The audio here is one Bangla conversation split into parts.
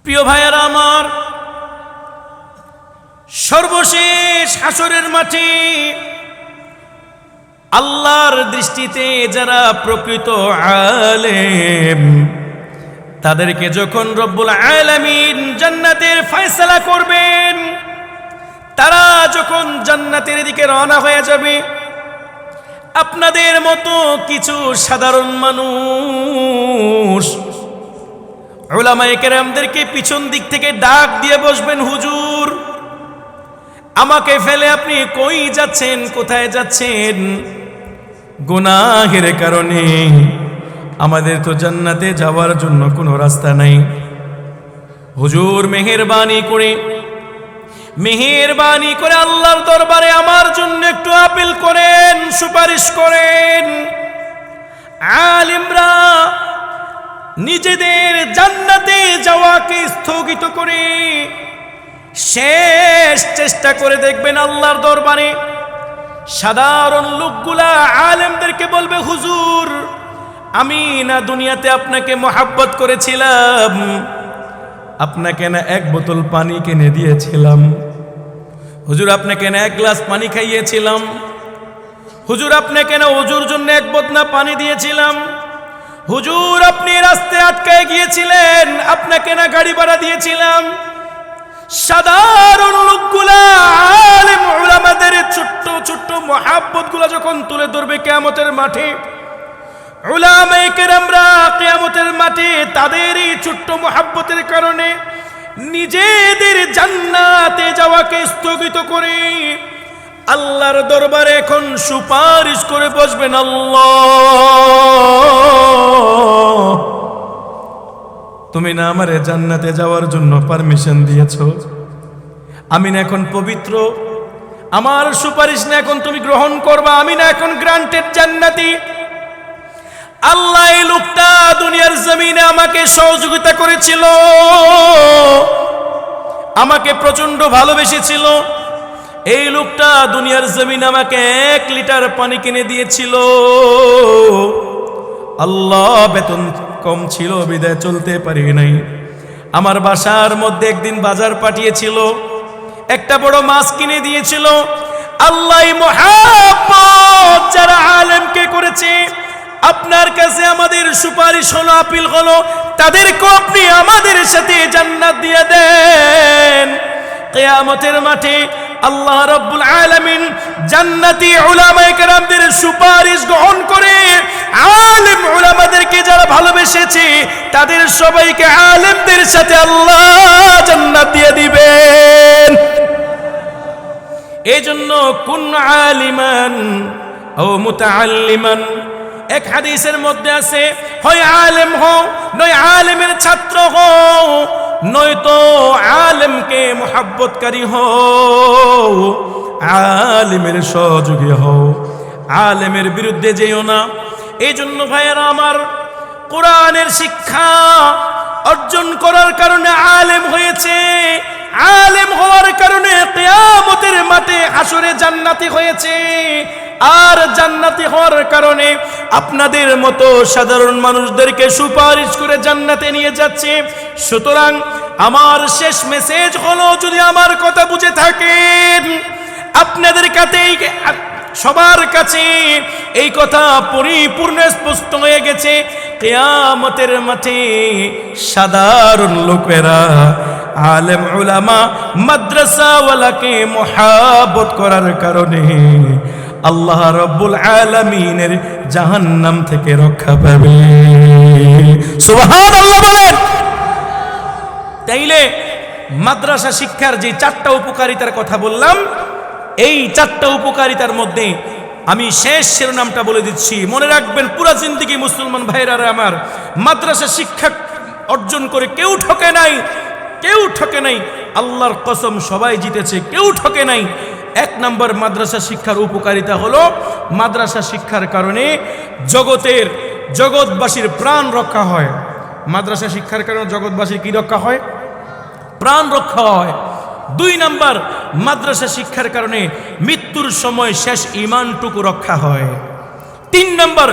প্রিয় ভাইয়েরা আমার, সর্বশেষ হাসরের মাঠে আল্লাহর দৃষ্টিতে যারা প্রকৃত আলেম, তাদেরকে যখন রব্বুল আলামিন জান্নাতের ফয়সালা করবেন, তারা যখন জান্নাতের দিকে রওনা হয়ে যাবে, আপনাদের মতো কিছু সাধারণ মানুষ উলামায়ে কেরামদেরকে পিছন দিক থেকে ডাক দিয়ে বসবেন, হুজুর আমাকে ফেলে আপনি কই যাচ্ছেন, কোথায় যাচ্ছেন? গুনাহের কারণে আমাদের তো জান্নাতে যাওয়ার জন্য কোনো রাস্তা নাই। হুজুর মেহেরবানি করে আল্লাহর দরবারে আমার জন্য একটু আপিল করেন, সুপারিশ করেন। আলিমরা নিজেদের জান্নাতে যাওয়াকে স্থগিত করে শেষ চেষ্টা করে দেখবেন আল্লাহর দরবারে সাধারণ লোকগুলা আলেমদেরকে বলবে, হুজুর আমি না দুনিয়াতে আপনাকে মহাব্বত করেছিলাম, আপনাকে না এক বোতল পানি কিনে দিয়েছিলাম, হুজুর আপনাকে না এক গ্লাস পানি খাইয়েছিলাম, হুজুর আপনাকে না ওযুর জন্য এক বদনা পানি দিয়েছিলাম, হুজুর আপনি রাস্তায় আটকায় গিয়েছিলেন, আপনাকে না গাড়ি ভাড়া দিয়েছিলাম। সাধারণ লোকগুলা আলেম উলামাদের ছোট্ট ছোট্ট মহাব্বত গুলা যখন তুলে ধরবে কিয়ামতের মাঠে, উলামায়ে কেরামরা কিয়ামতের মাঠে তাদের এই ছোট্ট মহাব্বতের কারণে নিজেদের জান্নাতে যাওয়াকে স্থগিত করে আল্লাহর দরবারে এখন সুপারিশ করে বসবেন, আল্লাহ তুমি না আমারে জান্নাতে যাওয়ার জন্য পারমিশন দিয়েছো, আমি না এখন পবিত্র, আমার সুপারিশ না এখন তুমি গ্রহণ করবা, আমি না এখন গ্রান্টেড জান্নাতি। আল্লাহ এই লোকটা দুনিয়ার জমিনে আমাকে সহযোগিতা করেছিল, আমাকে প্রচন্ড ভালোবেসেছিল, এই লোকটা দুনিয়ার জমিনে আমাকে 1 লিটার পানি কিনে দিয়েছিল, আল্লাহ বেতন কম ছিল বিদায় চলতে পারি নাই, আমার বাসার মধ্যে একদিন বাজার পাঠিয়েছিল, একটা বড় মাছ কিনে দিয়েছিল। আল্লাহ মুহাব্বত যারা আলেমকে করেছে, আপনার কাছে আমাদের সুপারিশ হলো, আপিল হলো, তাদেরকে আপনি আমাদের সাথে জান্নাত দিয়ে দেন। কিয়ামতের মাঠে আল্লাহ রাব্বুল আলামিন জান্নাতি উলামায়ে কেরামদের সুপারিশ গ্রহণ করে আলেম উলামাদেরকে যারা ভালোবেসেছে তাদের সবাইকে আলেমদের সাথে আল্লাহ জান্নাত দিয়ে দিবেন। এজন্য কুন আলিমান ও মুতাআল্লিমান, এক হাদিসের মধ্যে আছে, হয় আলেম হও নয় আলেমের ছাত্র হও, নয়তো আলেমকে মুহাব্বতকারী হও, আলেমের সহযোগী হও, আলেমের বিরুদ্ধে যেও না। এই জন্য ভাইয়েরা আমার, কোরআনের শিক্ষা অর্জন করার কারণে আলেম হয়েছে, আলেম হওয়ার কারণে কিয়ামতের মাঠে হাসরে জান্নাতি হয়েছে, আর জান্নাতি হওয়ার কারণে আপনাদের মতো সাধারণ মানুষদেরকে সুপারিশ করে জান্নাতে নিয়ে যাচ্ছে। সুতরাং আমার শেষ মেসেজ হলো, যদি আমার কথা বুঝে থাকেন, আপনাদের কাছে সবার কাছে এই কথা পরিপূর্ণ স্পষ্ট হয়ে গেছে, কিয়ামতের মাঠে সাধারণ লোকেরা আলেম উলামা মাদ্রাসাওয়ালাকে মুহাব্বত করার কারণে আল্লাহ রাব্বুল আলামিনের জাহান্নাম থেকে রক্ষা পাবে। সুবহানাল্লাহ বলেন। তাইলে মাদ্রাসা শিক্ষার যে 4টা উপকারিতার কথা বললাম, এই 4টা উপকারিতার মধ্যে আমি শেষ শিরোনামটা বলে দিচ্ছি, মনে রাখবেন পুরা জিন্দেগি মুসলমান ভাইরা আমার, মাদ্রাসা শিক্ষা অর্জন করে কেউ ঠকে নাই, কেউ ঠকে নাই, আল্লাহর কসম সবাই জিতেছে, কেউ ঠকে নাই। 1 নম্বর মাদ্রাসা শিক্ষার উপকারিতা হলো, মাদ্রাসা শিক্ষার কারণে জগৎবাসীর প্রাণ রক্ষা হয়। মাদ্রাসা শিক্ষার কারণে জগৎবাসীর কি রক্ষা হয়? প্রাণ রক্ষা হয়। 2 নম্বর, মাদ্রাসা শিক্ষার কারণে মৃত্যুর সময় শেষ ঈমানটুকু রক্ষা হয়। 3 নম্বর,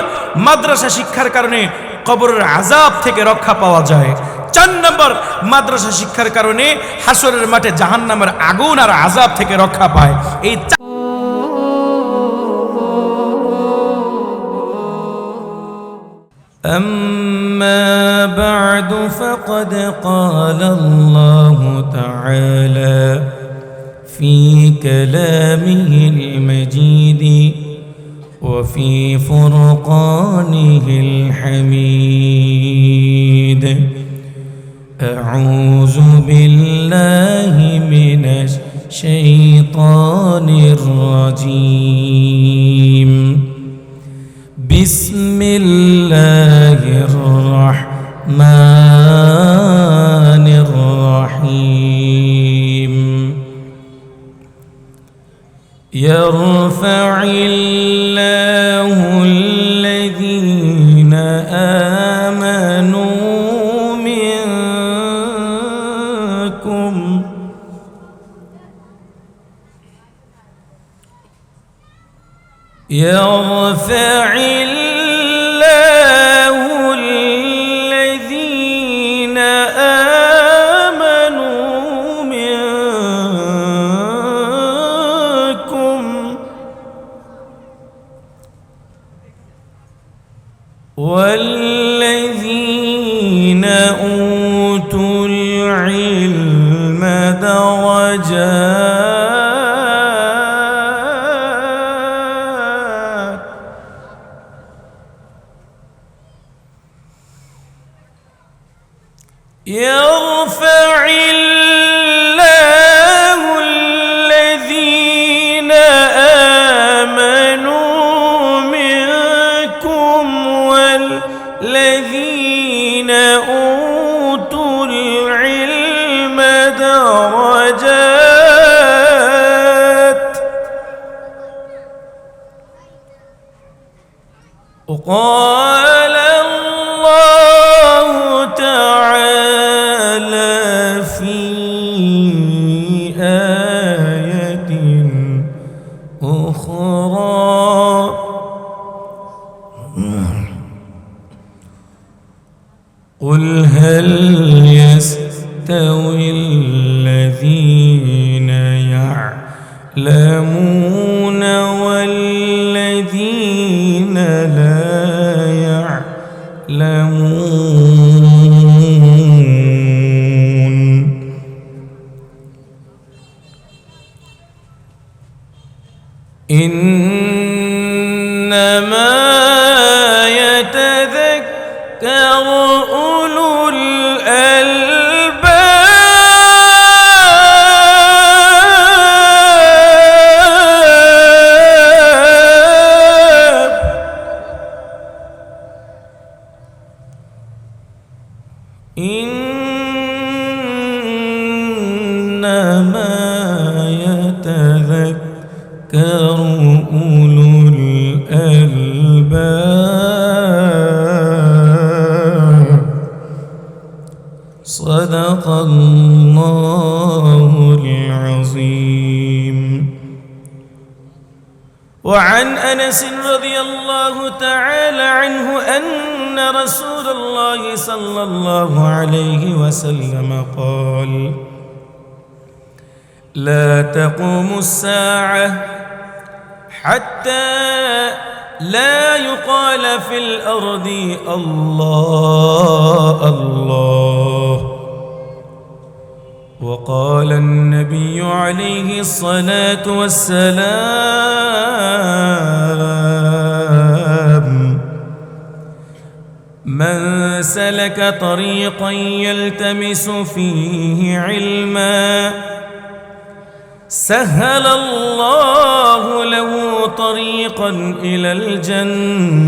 মাদ্রাসা শিক্ষার কারণে কবরের আযাব থেকে রক্ষা পাওয়া যায়। 4 নম্বর, মাদ্রাসা শিক্ষার কারণে হাসরের মাঠে জাহান্নামের আগুন আর আযাব থেকে রক্ষা পায়। এই أما بعد فقد قال الله تعالى في كلامه المجيد وفي فرقانه الحميد أعوذ بالله من الشيطان الرجيم بسم الله الرحمن الرحيم يرفع الله الذين آمنوا منكم يرفع الله الذين آمنوا منكم والذين أوتوا العلم درجات يرفع الله الذين آمنوا منكم والذين أوتوا العلم درجات وقال الله تعالى في آية أخرى قل هل يستوي الذين يعلمون والذين لا يعلمون إنما يتذكر أولو الألباب إنما يتذكر أولو الألباب صدق الله العظيم. وعن أنس رضي الله تعالى عنه أن رسول الله صلى الله عليه وسلم قال لا تقوم الساعة حتى لا يقال في الأرض الله الله. وقال النبي عليه الصلاة والسلام من سلك طريقا يلتمس فيه علما سهل الله له طريقا إلى الجنة.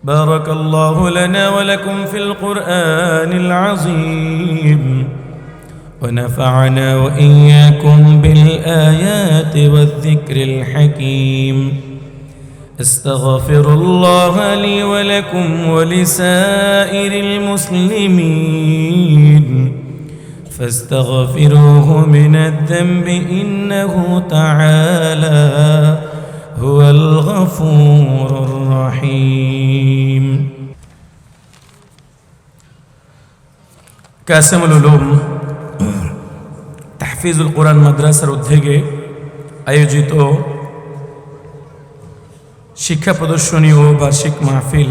بارك الله لنا ولكم في القرآن العظيم ونفعنا وإياكم بالآيات والذكر الحكيم. استغفر الله لي ولكم ولسائر المسلمين فاستغفروه من الذنب إنه تعالى هو الغفور الرحيم. কাসেমুল উলুম তাহফিজুল কোরআন মাদ্রাসার উদ্যোগে আয়োজিত শিক্ষা প্রদর্শনী ও বার্ষিক মাহফিল,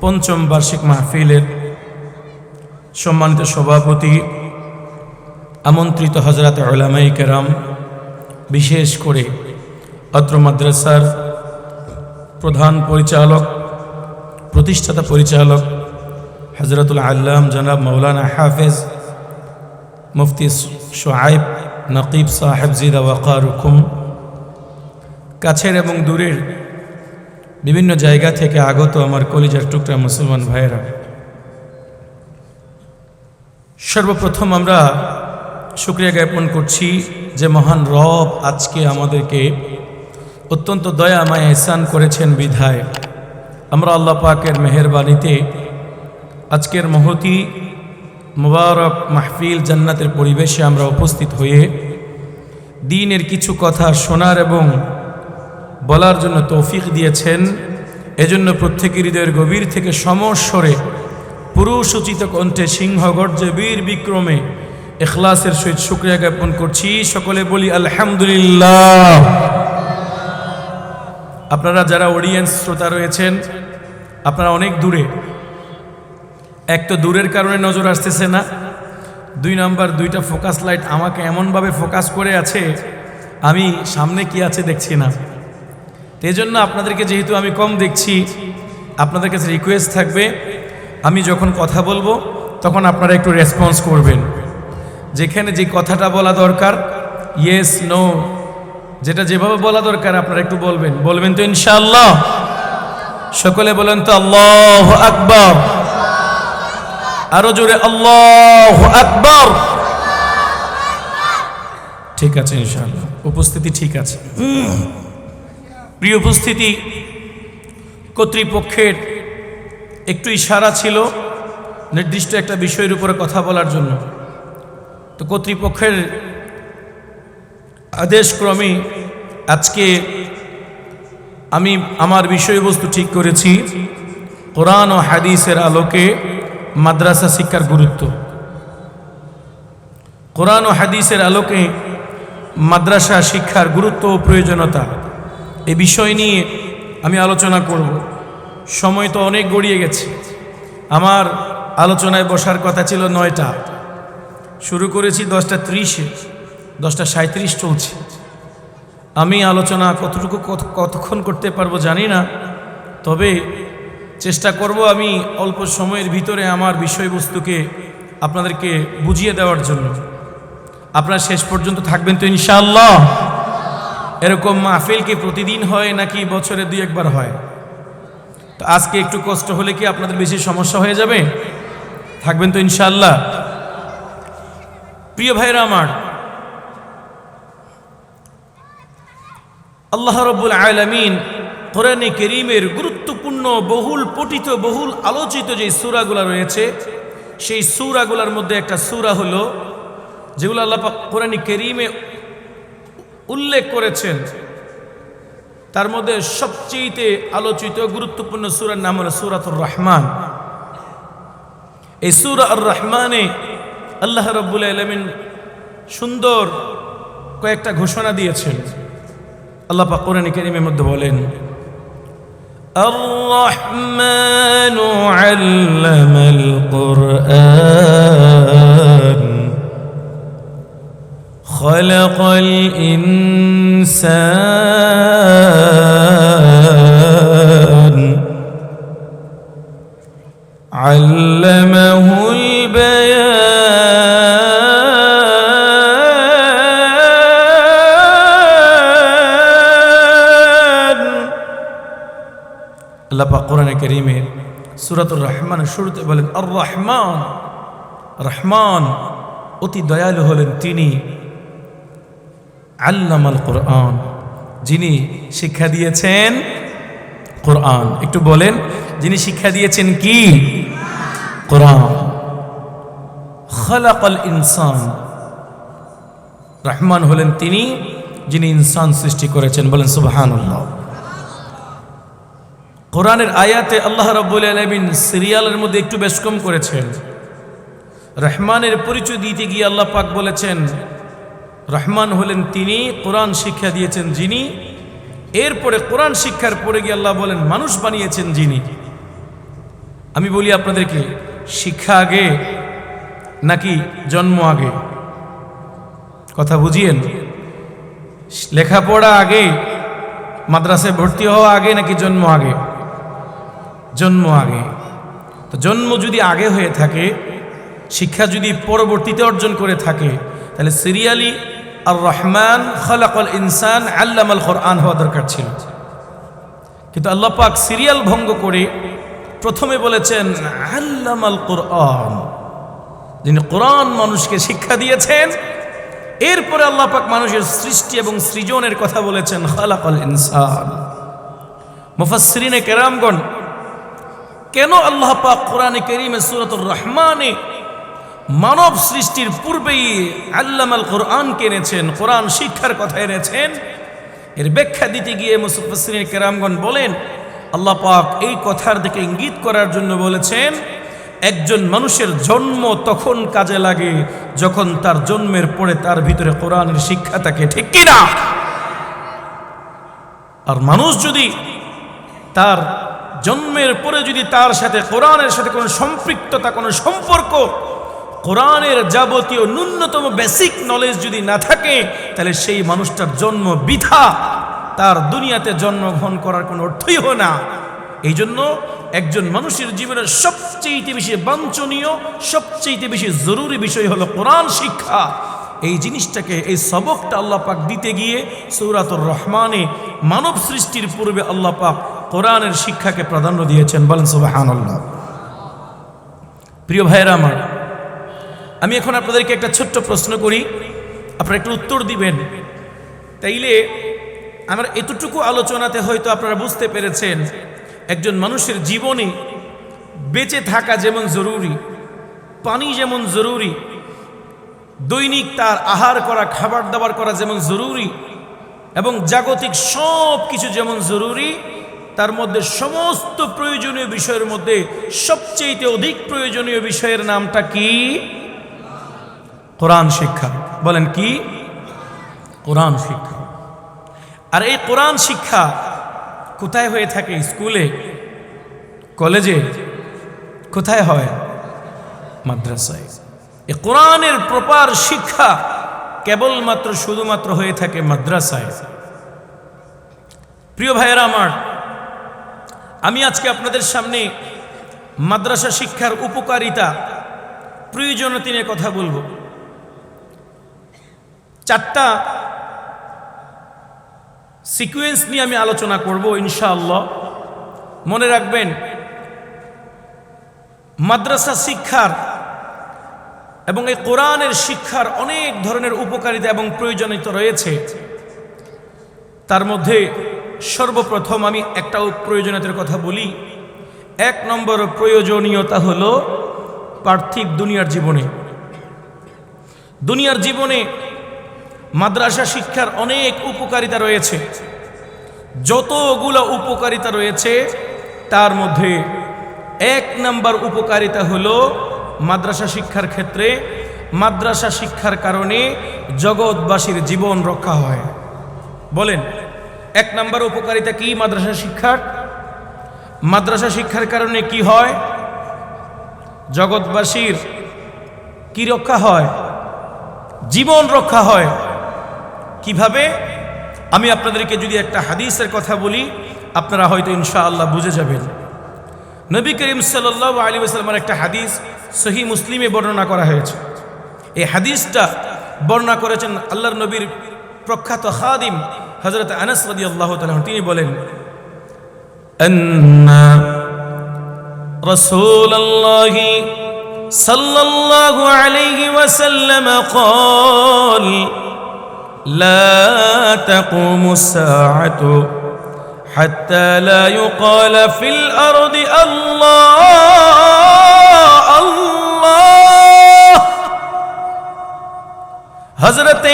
পঞ্চম বার্ষিক মাহফিলের সম্মানিত সভাপতি, আমন্ত্রিত হযরত উলামায়ে কেরাম, বিশেষ করে অত্র মাদ্রাসার প্রধান পরিচালক, প্রতিষ্ঠাতা পরিচালক হযরতুল আল্লাম জনাব মাওলানা হাফেজ মুফতি শুআইব নকিব সাহেব জিদা ওয়াকারুকুম, কাছের এবং দূরের বিভিন্ন জায়গা থেকে আগত আমার কলিজার টুকরা মুসলমান ভাইয়েরা, সর্বপ্রথম আমরা শুকরিয়া জ্ঞাপন করছি যে মহান রব আজকে আমাদেরকে অত্যন্ত দয়া মায়া ইহসান করেছেন বিধায় আমরা আল্লাহ পাকের মেহেরবানিতে আজকের মহতি মুবারক মাহফিল জান্নাতের পরিবেশে আমরা উপস্থিত হয়ে দ্বীনের কিছু কথা শোনার এবং বলার জন্য তৌফিক দিয়েছেন। এজন্য প্রত্যেকের হৃদয়ের গভীর থেকে সমস্বরে পুরুষোচিত কণ্ঠে সিংহগর্জে বীর বিক্রমে ইখলাসের সহিত শুকরিয়া জ্ঞাপন করছি। সকলে বলি আলহামদুলিল্লাহ। আপনারা যারা অডিয়েন্স শ্রোতা রয়েছেন, আপনারা অনেক দূরে, এক তো দূরের কারণে নজর আসতেছে না, 2 নাম্বার 2টা ফোকাস লাইট আমাকে এমনভাবে ফোকাস করে আছে আমি সামনে কি আছে দেখছি না। এই জন্য আপনাদেরকে যেহেতু আমি কম দেখছি, আপনাদের কাছে রিকোয়েস্ট থাকবে আমি যখন কথা বলবো তখন আপনারা একটু রেসপন্স করবেন। যেখানে যে কথাটা বলা দরকার, ইয়েস নো, যেটা যেভাবে বলা দরকার আপনারা একটু বলবেন তো ইনশাআল্লাহ। সকলে বলেন তো আল্লাহু আকবার, আরো জোরে আল্লাহু আকবার। ঠিক আছে ইনশাআল্লাহ, উপস্থিতি ঠিক আছে। প্রিয় উপস্থিতি, কর্তৃপক্ষের একটু ইশারা ছিল নির্দিষ্ট একটা বিষয়ের উপরে কথা বলার জন্য। তো কর্তৃপক্ষের আদেশক্রমে আজকে আমি আমার বিষয়বস্তু ঠিক করেছি কোরআন ও হাদিসের আলোকে মাদ্রাসা শিক্ষার গুরুত্ব। কোরআন ও হাদিসের আলোকে মাদ্রাসা শিক্ষার গুরুত্ব ও প্রয়োজনীয়তা, এই বিষয় নিয়ে আমি আলোচনা করব। সময় তো অনেক গড়িয়ে গেছে। আমার আলোচনায় বসার কথা ছিল 9টা, শুরু করেছি 10:30-এ, 10:37 চলছে। আমি আলোচনা কতক্ষণ করতে পারবো জানি না, তবে চেষ্টা করব আমি অল্প সময়ের ভিতরে আমার বিষয়বস্তুকে আপনাদেরকে বুঝিয়ে দেওয়ার জন্য। আপনারা শেষ পর্যন্ত থাকবেন তো ইনশাআল্লাহ। এরকম মাহফিল কি প্রতিদিন হয় নাকি বছরে 2-1 বার হয়? তো আজকে একটু কষ্ট হলে কি আপনাদের বেশি সমস্যা হয়ে যাবে? থাকবেন তো ইনশাআল্লাহ। প্রিয় ভাইরা আমার, আল্লাহ রাব্বুল আলামিন কোরআনে কারীমের গুরুত্বপূর্ণ বহুল পঠিত বহুল আলোচিত যে সূরাগুলো রয়েছে, সেই সূরাগুলোর মধ্যে একটা সূরা হলো যেগুলো আল্লাহ পাক কোরআনে কারীমে উল্লেখ করেছেন, তার মধ্যে সবচেয়ে আলোচিত গুরুত্বপূর্ণ সূরার নাম হলো সূরাতুর রহমান। এই সূরা আর রহমানে আল্লাহ রাব্বুল আলামিন সুন্দর কয়েকটা ঘোষণা দিয়েছেন। আল্লাহ পাক কোরআনে কারীমের মধ্যে বলেন, আর রহমানু আল্লামাল কুরআন খালাকাল ইনসান আল্লামাহুল বায়ান। আল্লাহ পাক কোরআনে কারীমের সূরাতুর রহমানের শুরুতে বলেন আর রহমান, রহমান অতি দয়ালু হলেন তিনি, আল্লামাল কোরআন, যিনি শিক্ষা দিয়েছেন কোরআন। একটু বলেন, যিনি শিক্ষা দিয়েছেন কি? কোরআন। খালাকাল ইনসান, রহমান হলেন তিনি যিনি ইনসান সৃষ্টি করেছেন। বলেন সুবহানাল্লাহ। কোরআনের আয়াতে আল্লাহ রাব্বুল আলামিন সিরিয়ালের মধ্যে একটু বেশ কম করেছেন। রহমানের পরিচয় দিতে গিয়ে আল্লাহ পাক বলেছেন রহমান হলেন তিনি, কোরআন শিক্ষা দিয়েছেন যিনি। এরপরে কোরআন শিক্ষার পরে গিয়ে আল্লাহ বলেন মানুষ বানিয়েছেন যিনি। আমি বলি আপনাদেরকে, শিক্ষা আগে নাকি জন্ম আগে? কথা বুঝিয়েন। লেখাপড়া আগে, মাদ্রাসায় ভর্তি হওয়া আগে নাকি জন্ম আগে? জন্ম আগে। তো জন্ম যদি আগে হয়ে থাকে, শিক্ষা যদি পরবর্তীতে অর্জন করে থাকে, তাহলে সিরিয়ালি আর রহমান খালাকাল ইনসান আল্লামাল কোরআন হওয়া দরকার ছিল। কিন্তু আল্লাহ পাক সিরিয়াল ভঙ্গ করে প্রথমে বলেছেন আল্লামাল কোরআন, যিনি কোরআন মানুষকে শিক্ষা দিয়েছেন। এরপরে আল্লাহ পাক মানুষের সৃষ্টি এবং সৃজনের কথা বলেছেন খালাকাল ইনসান। মুফাসসিরিনে কেরামগণ, কেন আল্লাহ পাক কোরআনে কারীমে সূরাতুর রহমানে মানব সৃষ্টির পূর্বেই আল্লামাল কোরআনকে এনেছেন, কোরআন শিক্ষার কথা এনেছেন, এর ব্যাখ্যা দিতে গিয়ে মুফাসসিরিনে কেরামগণ বলেন আল্লাহ পাক এই কথার দিকে ইঙ্গিত করার জন্য বলেছেন একজন মানুষের জন্ম তখন কাজে লাগে যখন তার জন্মের পরে তার ভিতরে কোরআনের শিক্ষা থাকে, ঠিক কিনা? আর মানুষ যদি তার জন্মের পরে যদি তার সাথে কোরআনের সাথে কোনো সম্পৃক্ততা, কোনো সম্পর্ক, কোরআনের যাবতীয় ন্যূনতম বেসিক নলেজ যদি না থাকে, তাহলে সেই মানুষটার জন্ম বৃথা, তার দুনিয়াতে জন্মগ্রহণ করার কোনো অর্থই হয় না। এই জন্য একজন মানুষের জীবনের সবচেয়ে বেশি বাঞ্ছনীয়, সবচেয়ে বেশি জরুরি বিষয় হলো কোরআন শিক্ষা। এই জিনিসটাকে, এই সবকটা আল্লাহ পাক দিতে গিয়ে সূরাতুর রহমানে মানব সৃষ্টির পূর্বে আল্লাহ পাক কোরআনের শিক্ষাকে প্রাধান্য দিয়েছেন। বলেন সুবহানাল্লাহ। প্রিয় ভাইয়েরা আমার, আমি এখন আপনাদেরকে একটা ছোট্ট প্রশ্ন করি, আপনারা একটু উত্তর দিবেন। তাইলে আমার এতটুকু আলোচনাতে হয়তো আপনারা বুঝতে পেরেছেন একজন মানুষের জীবনে বেঁচে থাকা যেমন জরুরি, পানি যেমন জরুরি, দৈনিক তার আহার করা, খাবার দাবার করা যেমন জরুরি, এবং জাগতিক সব কিছু যেমন জরুরি, তার মধ্যে সমস্ত প্রয়োজনীয় বিষয়ের মধ্যে সবচেয়ে অধিক প্রয়োজনীয় বিষয়ের নামটা কি? কোরআন শিক্ষা। বলেন কি? কোরআন শিক্ষা। আর এই কোরআন শিক্ষা কোথায় হয়ে থাকে? স্কুলে, কলেজে? কোথায় হয়? মাদ্রাসায়। এই কোরআনের প্রপার শিক্ষা কেবলমাত্র শুধুমাত্র হয়ে থাকে মাদ্রাসায়। প্রিয় ভাইয়েরা আমার, আমি আজকে আপনাদের সামনে মাদ্রাসা শিক্ষার উপকারিতা, প্রয়োজনীয়তা নিয়ে কথা বলবো। 4টা সিকোয়েন্স নিয়ে আমি আলোচনা করব ইনশাআল্লাহ। মনে রাখবেন, মাদ্রাসা শিক্ষার এবং এই কোরআনের শিক্ষার অনেক ধরনের উপকারিতা এবং প্রয়োজনীয়তা রয়েছে। তার মধ্যে সর্বপ্রথম আমি একটা প্রয়োজনীয়তার কথা বলি। 1 নম্বর প্রয়োজনীয়তা হলো পার্থিব দুনিয়ার জীবনে। দুনিয়ার জীবনে মাদ্রাসা শিক্ষার অনেক উপকারিতা রয়েছে। যতগুলো উপকারিতা রয়েছে তার মধ্যে 1 নম্বর উপকারিতা হলো মাদ্রাসা শিক্ষার ক্ষেত্রে, মাদ্রাসা শিক্ষার কারণে জগৎবাসীর জীবন রক্ষা হয়। বলেন, 1 নম্বর উপকারিতা কি মাদ্রাসা শিক্ষার? মাদ্রাসা শিক্ষার কারণে কি হয়? জগৎবাসীর কি রক্ষা হয়? জীবন রক্ষা হয়। কিভাবে? আমি আপনাদেরকে যদি একটা হাদিসের কথা বলি, আপনারা হয়তো ইনশাআল্লাহ বুঝে যাবেন। নবী করিম সাল্লাল্লাহু আলাইহি ওয়াসাল্লামের একটা হাদিস সহিহ মুসলিমে বর্ণনা করা হয়েছে। এই হাদিসটা বর্ণনা করেছেন আল্লাহর নবীর প্রখ্যাত খাদিম হযরত আনাস রাদিয়াল্লাহু তাআলা। তিনি বলেন, আন্না রাসূলুল্লাহি সাল্লাল্লাহু আলাইহি ওয়াসাল্লাম قال لا تقوم الساعة حتى لا يقال في الأرض الله الله। হযরত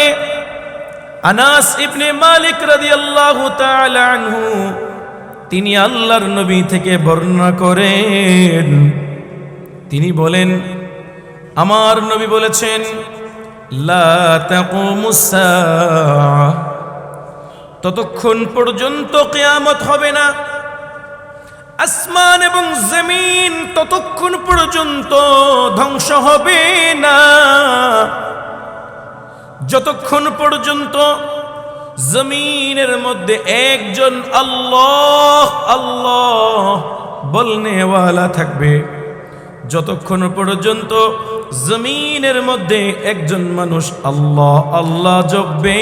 আনাস ইবনে মালিক রাদিয়াল্লাহু তাআলা আনহু তিনি আল্লাহর নবী থেকে বর্ণনা করেন, তিনি বলেন, আমার নবী বলেছেন লা তাকুমুস সাআহ, ততক্ষণ পর্যন্ত কিয়ামত হবে না, আসমান এবং জমিন ততক্ষণ পর্যন্ত ধ্বংস হবে না, যতক্ষণ পর্যন্ত জমিনের মধ্যে একজন আল্লাহ আল্লাহ বলনেওয়ালা থাকবে, যতক্ষণ পর্যন্ত জমিনের মধ্যে একজন মানুষ আল্লাহ আল্লাহ জপবে,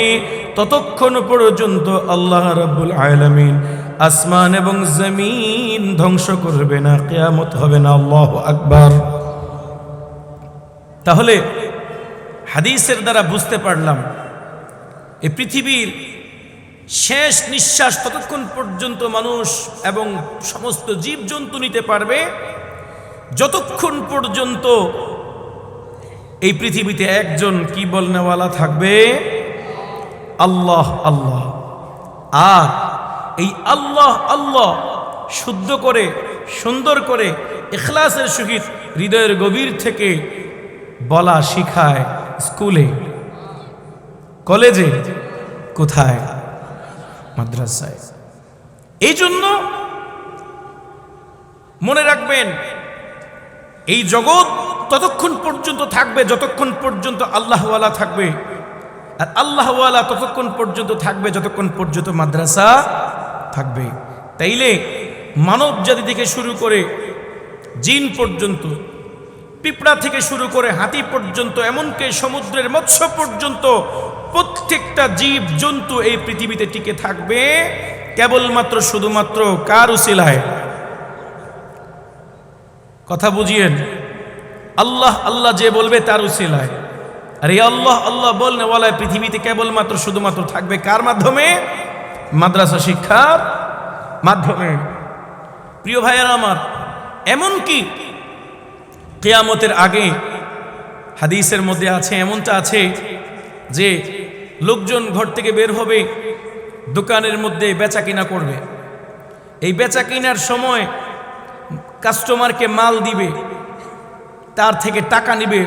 ততক্ষণ পর্যন্ত আল্লাহ রাব্বুল আলামিন আসমান এবং জমিন ধ্বংস করবে না, কিয়ামত হবে না। আল্লাহু আকবার। তাহলে হাদিসের দ্বারা বুঝতে পারলাম এই পৃথিবীর শেষ নিঃশ্বাস ততক্ষণ পর্যন্ত মানুষ এবং সমস্ত জীবজন্তু নিতে পারবে, যতক্ষণ পর্যন্ত এই পৃথিবীতে একজন কি বলনেওয়ালা থাকবে, আল্লাহ আল্লাহ। আর এই আল্লাহ আল্লাহ শুদ্ধ করে সুন্দর করে ইখলাসের সহিত হৃদয়ের গভীর থেকে বলা শিখায় স্কুলে, কলেজে, কোথায়? মাদ্রাসায়। এই জন্য মনে রাখবেন এই জগৎ ততক্ষণ পর্যন্ত থাকবে যতক্ষণ পর্যন্ত আল্লাহওয়ালা থাকবে, আর আল্লাহওয়ালা ততক্ষণ পর্যন্ত থাকবে যতক্ষণ পর্যন্ত মাদ্রাসা থাকবে। তাইলে মানব জাতি থেকে শুরু করে জিন পর্যন্ত, পিঁপড়া থেকে শুরু করে হাতি পর্যন্ত, এমনকি সমুদ্রের মৎস্য পর্যন্ত প্রত্যেকটা জীব জন্তু এই পৃথিবীতে টিকে থাকবে কেবলমাত্র শুধুমাত্র কার উসিলায়? কথা বুঝিয়েন, আল্লাহ আল্লাহ যে বলবে তার উসিলায়। আর এই আল্লাহ আল্লাহ বলনেওয়ালায় পৃথিবীতে কেবলমাত্র শুধুমাত্র থাকবে কার মাধ্যমে? মাদ্রাসা শিক্ষার মাধ্যমে। প্রিয় ভাইয়েরা আমার, এমনকি কিয়ামতের আগে হাদিসের মধ্যে আছে, এমনটা আছে যে লোকজন ঘর থেকে বের হবে, দোকানের মধ্যে বেচা কিনা করবে। এই বেচা কিনার সময় কাস্টমারকে মাল দিবে, তার থেকে টাকা নিবে।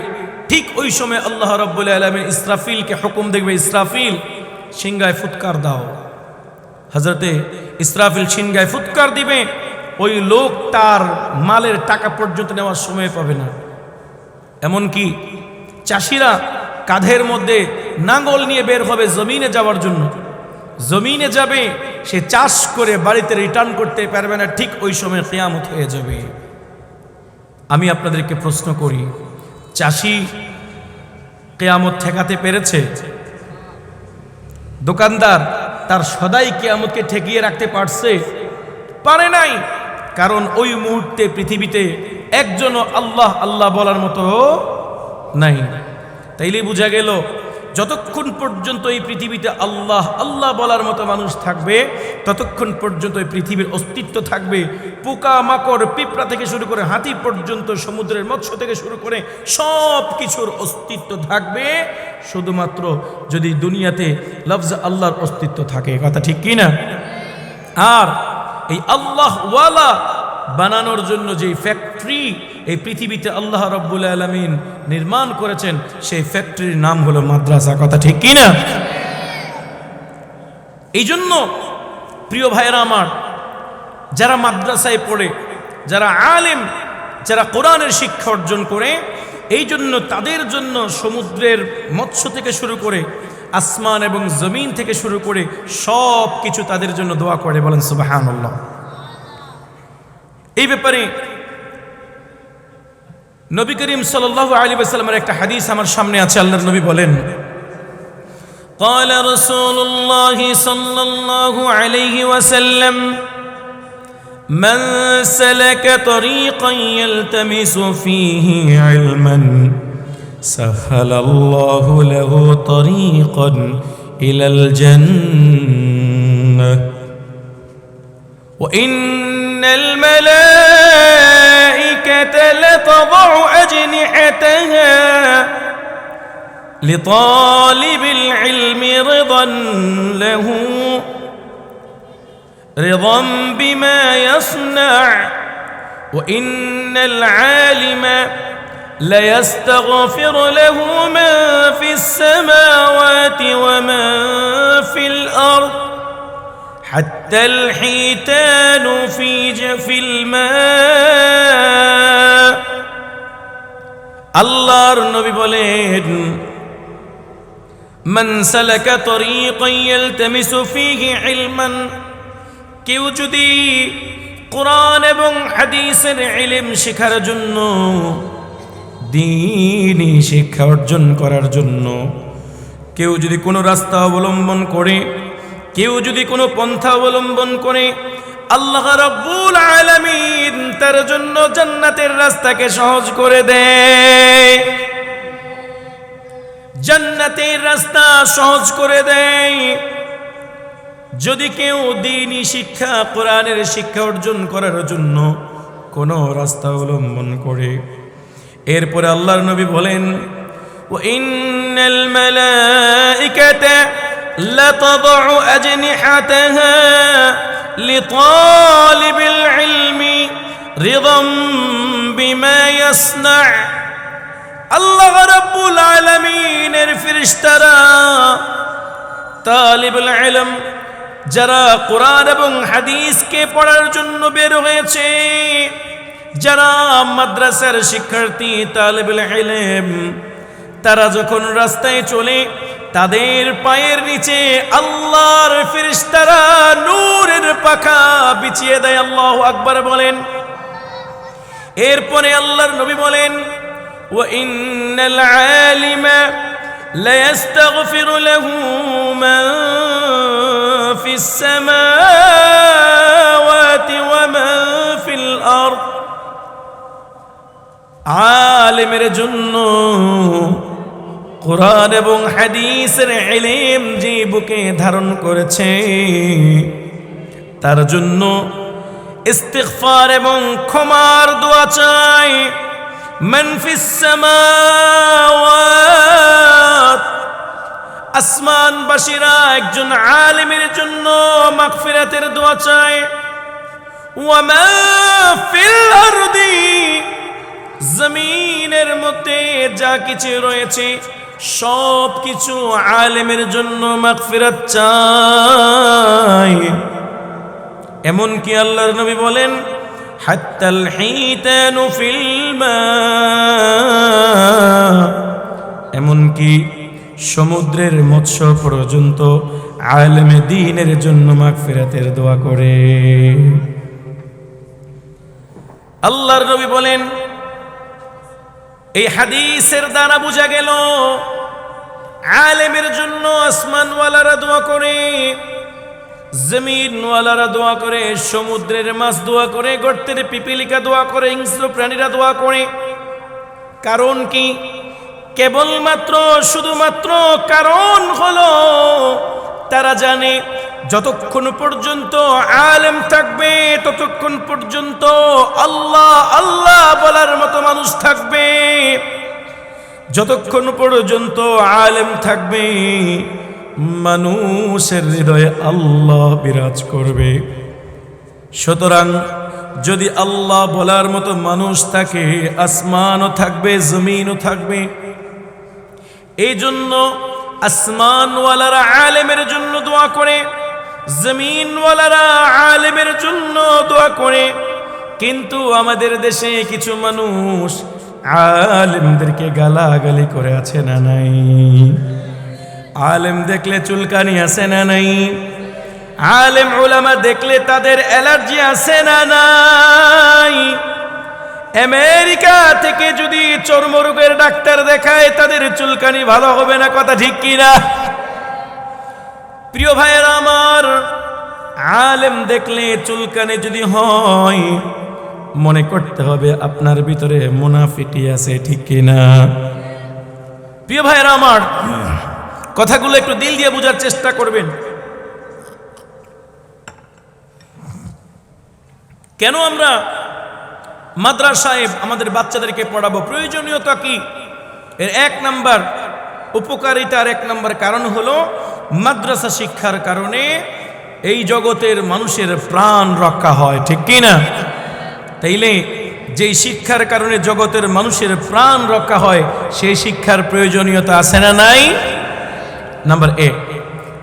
ঠিক ওই সময় আল্লাহ রাব্বুল আলামিন ইসরাফিলকে হুকুম দেখবে, ইসরাফিল সিংহায় ফুৎকার দাও। হযরতে ইসরাফিল সিংহায় ফুৎকার দিবে, ওই লোক তার মালের টাকা পর্যন্ত নেওয়ার সময় পাবে না। এমনকি চাষিরা কাঁধের মধ্যে নাঙ্গল নিয়ে বের হবে জমিনে যাওয়ার জন্য, জমিনে যাবে, সে চাষ করে বাড়িতে রিটার্ন করতে পারবে না। ঠিক ওই সময় কিয়ামত হয়ে যাবে। আমি আপনাদেরকে প্রশ্ন করি, চাষি কিয়ামত ঠেকাতে পেরেছে? দোকানদার তার সদাই কিয়ামতকে ঠেকিয়ে রাখতে পারছে? পারে নাই। কারণ ওই মুহূর্তে পৃথিবীতে একজনও আল্লাহ আল্লাহ বলার মতো নাই। তাইলে বোঝা গেল যতক্ষণ পর্যন্ত এই পৃথিবীতে আল্লাহ আল্লাহ বলার মতো মানুষ থাকবে ততক্ষণ পর্যন্ত এই পৃথিবীর অস্তিত্ব থাকবে। পোকা মাকড় পিঁপড়া থেকে শুরু করে হাতি পর্যন্ত, সমুদ্রের মৎস্য থেকে শুরু করে সব কিছুর অস্তিত্ব থাকবে, শুধুমাত্র যদি দুনিয়াতে লফজ আল্লাহর অস্তিত্ব থাকে। কথা ঠিক কি না? আর এই আল্লাহ ওয়ালা বানানোর জন্য যে ফ্যাক্টরি এই পৃথিবীতে আল্লাহ রাব্বুল আলামিন নির্মাণ করেছেন, সেই ফ্যাক্টরির নাম হলো মাদ্রাসা। কথা ঠিক কি না? এই জন্য প্রিয় ভাইয়েরা আমার, যারা মাদ্রাসায় পড়ে, যারা আলেম, যারা কোরআনের শিক্ষা অর্জন করে, এই জন্য তাদের জন্য সমুদ্রের মৎস্য থেকে শুরু করে আসমান এবং জমিন থেকে শুরু করে সব কিছু তাদের জন্য দোয়া করে। বলেন সুবহানাল্লাহ। এই ব্যাপারে নবী করিম সাল্লাল্লাহু আলাইহি ওয়াসাল্লামের একটা হাদিস আমার সামনে আছে। আল্লাহর নবী বলেন, قال رسول الله صلى الله عليه وسلم من سلك طريقا يلتمس فيه علما سهل الله له طريقا إلى الجنة وإن الملائكة لتضع أجنحتها لطالب العلم رضا بما يصنع وإن العالم ليستغفر له من في السماوات ومن في الأرض حتى الحيتان في جف الماء আল্লাহর নবী বলেন মান সালাকা তরিকান ইয়ালতামিসু ফীহি ইলমান কেউ যদি কোরআন এবং হাদিসের ইলম শেখার জন্য দ্বীনি শিক্ষা অর্জন করার জন্য কেউ যদি কোনো রাস্তা অবলম্বন করে কেউ যদি কোনো পন্থা অবলম্বন করে আল্লাহ রাব্বুল আলামিন তার জন্য জান্নাতের রাস্তাকে সহজ করে দেয় জান্নাতের রাস্তা সহজ করে দেয় যদি কেউ দ্বীনি শিক্ষা কোরআনের শিক্ষা অর্জন করার জন্য কোনো রাস্তা অবলম্বন করে এরপরে আল্লাহর নবী বলেন ওয়া ইন্নাল মালাইকাতা লাতাদউ আজনিহাতাহা লিতালিবিল ইলমি রিদাম বিমা ইয়াসনা আল্লাহ রাব্বুল আলামিনের ফেরেশতারা তালিবুল ইলম যারা কোরআন এবং হাদিসকে পড়ার জন্য বের হয়েছে যারা মাদ্রাসার শিক্ষার্থী তালিবুল ইলম তারা যখন রাস্তায় চলে তাদের পায়ের নিচে আল্লাহর ফেরেশতারা নূরের পাখা বিছিয়ে দেয় আল্লাহু আকবার বলেন এরপরে আল্লাহর নবী বলেন ওয়া ইন্নাল আলিমা লা ইস্তাগফিরু লাহু মান ফিস সামাওয়াতি ওয়া মান ফিল আরদ আলেমের জন্য কোরআন এবং হাদিসের ইলম যে বুকে ধারণ করেছে তার জন্য ইস্তিগফার এবং ক্ষমার দোয়া চাই মান ফিস সামাওয়াত আসমানবাসীরা একজন আলেমের জন্য মাগফিরাতের দোয়া চায় ওয়া মা ফিল আরদি জমিনের মধ্যে যা কিছু রয়েছে সব কিছু আলেমের জন্য মাগফিরাত চাই এমন কি আল্লাহর নবী বলেন হাত্তাল হিতানু ফিল মা এমন কি সমুদ্রের মৎস্য পর্যন্ত আলেমে দ্বীনের জন্য মাগফিরাতের দোয়া করে আল্লাহর নবী বলেন এই হাদিসের দ্বারা বোঝা গেল আলেমের জন্য আসমানওয়ালারা দোয়া করে জমিনওয়ালারা দোয়া করে সমুদ্রের মাছ দোয়া করে গর্তের পিপিলিকা দোয়া করে হিংস্র প্রাণীরা দোয়া করে কারণ কি কেবলমাত্র শুধুমাত্র কারণ হলো তারা জানে যতক্ষণ পর্যন্ত আলেম থাকবে ততক্ষণ পর্যন্ত আল্লাহ আল্লাহ বলার মতো মানুষ থাকবে যতক্ষণ পর্যন্ত আলেম থাকবে মানুষের হৃদয়ে আল্লাহ বিরাজ করবে সুতরাং যদি আল্লাহ বলার মতো মানুষ থাকে আসমানও থাকবে জমিনও থাকবে এই জন্য আসমানওয়ালারা আলেমের জন্য দোয়া করে জমিনওয়ালারা আলেমের জন্য দোয়া করে কিন্তু আমাদের দেশে কিছু মানুষ আলেমদেরকে গালাগালি করে আছে না নাই আলেম দেখলে চুলকানি আছে না নাই আলেম উলামা দেখলে তাদের অ্যালার্জি আছে না নাই আমেরিকা থেকে যদি চর্মরোগের ডাক্তার দেখায় তাদের চুলকানি ভালো হবে না কথা ঠিক কিনা প্রিয় ভাইয়েরা আমার আলেম দেখলে চুলকানি যদি হয় মনে করতে হবে আপনার ভিতরে মুনাফিকি আছে ঠিক কিনা প্রিয় ভাইয়েরা আমার কথাগুলো একটু দিল দিয়ে বোঝার চেষ্টা করবেন কেন আমরা মাদ্রাসায় আমাদের বাচ্চাদেরকে পড়াবো প্রয়োজনীয়তা কি এর এক নাম্বার উপকারিতার এক নাম্বার কারণ হলো মাদ্রাসা শিক্ষার কারণে এই জগতের মানুষের প্রাণ রক্ষা হয় ঠিক কি না তাইলে যেই শিক্ষার কারণে জগতের মানুষের প্রাণ রক্ষা হয়, সেই শিক্ষার প্রয়োজনীয়তা আছে না নাই? Number A.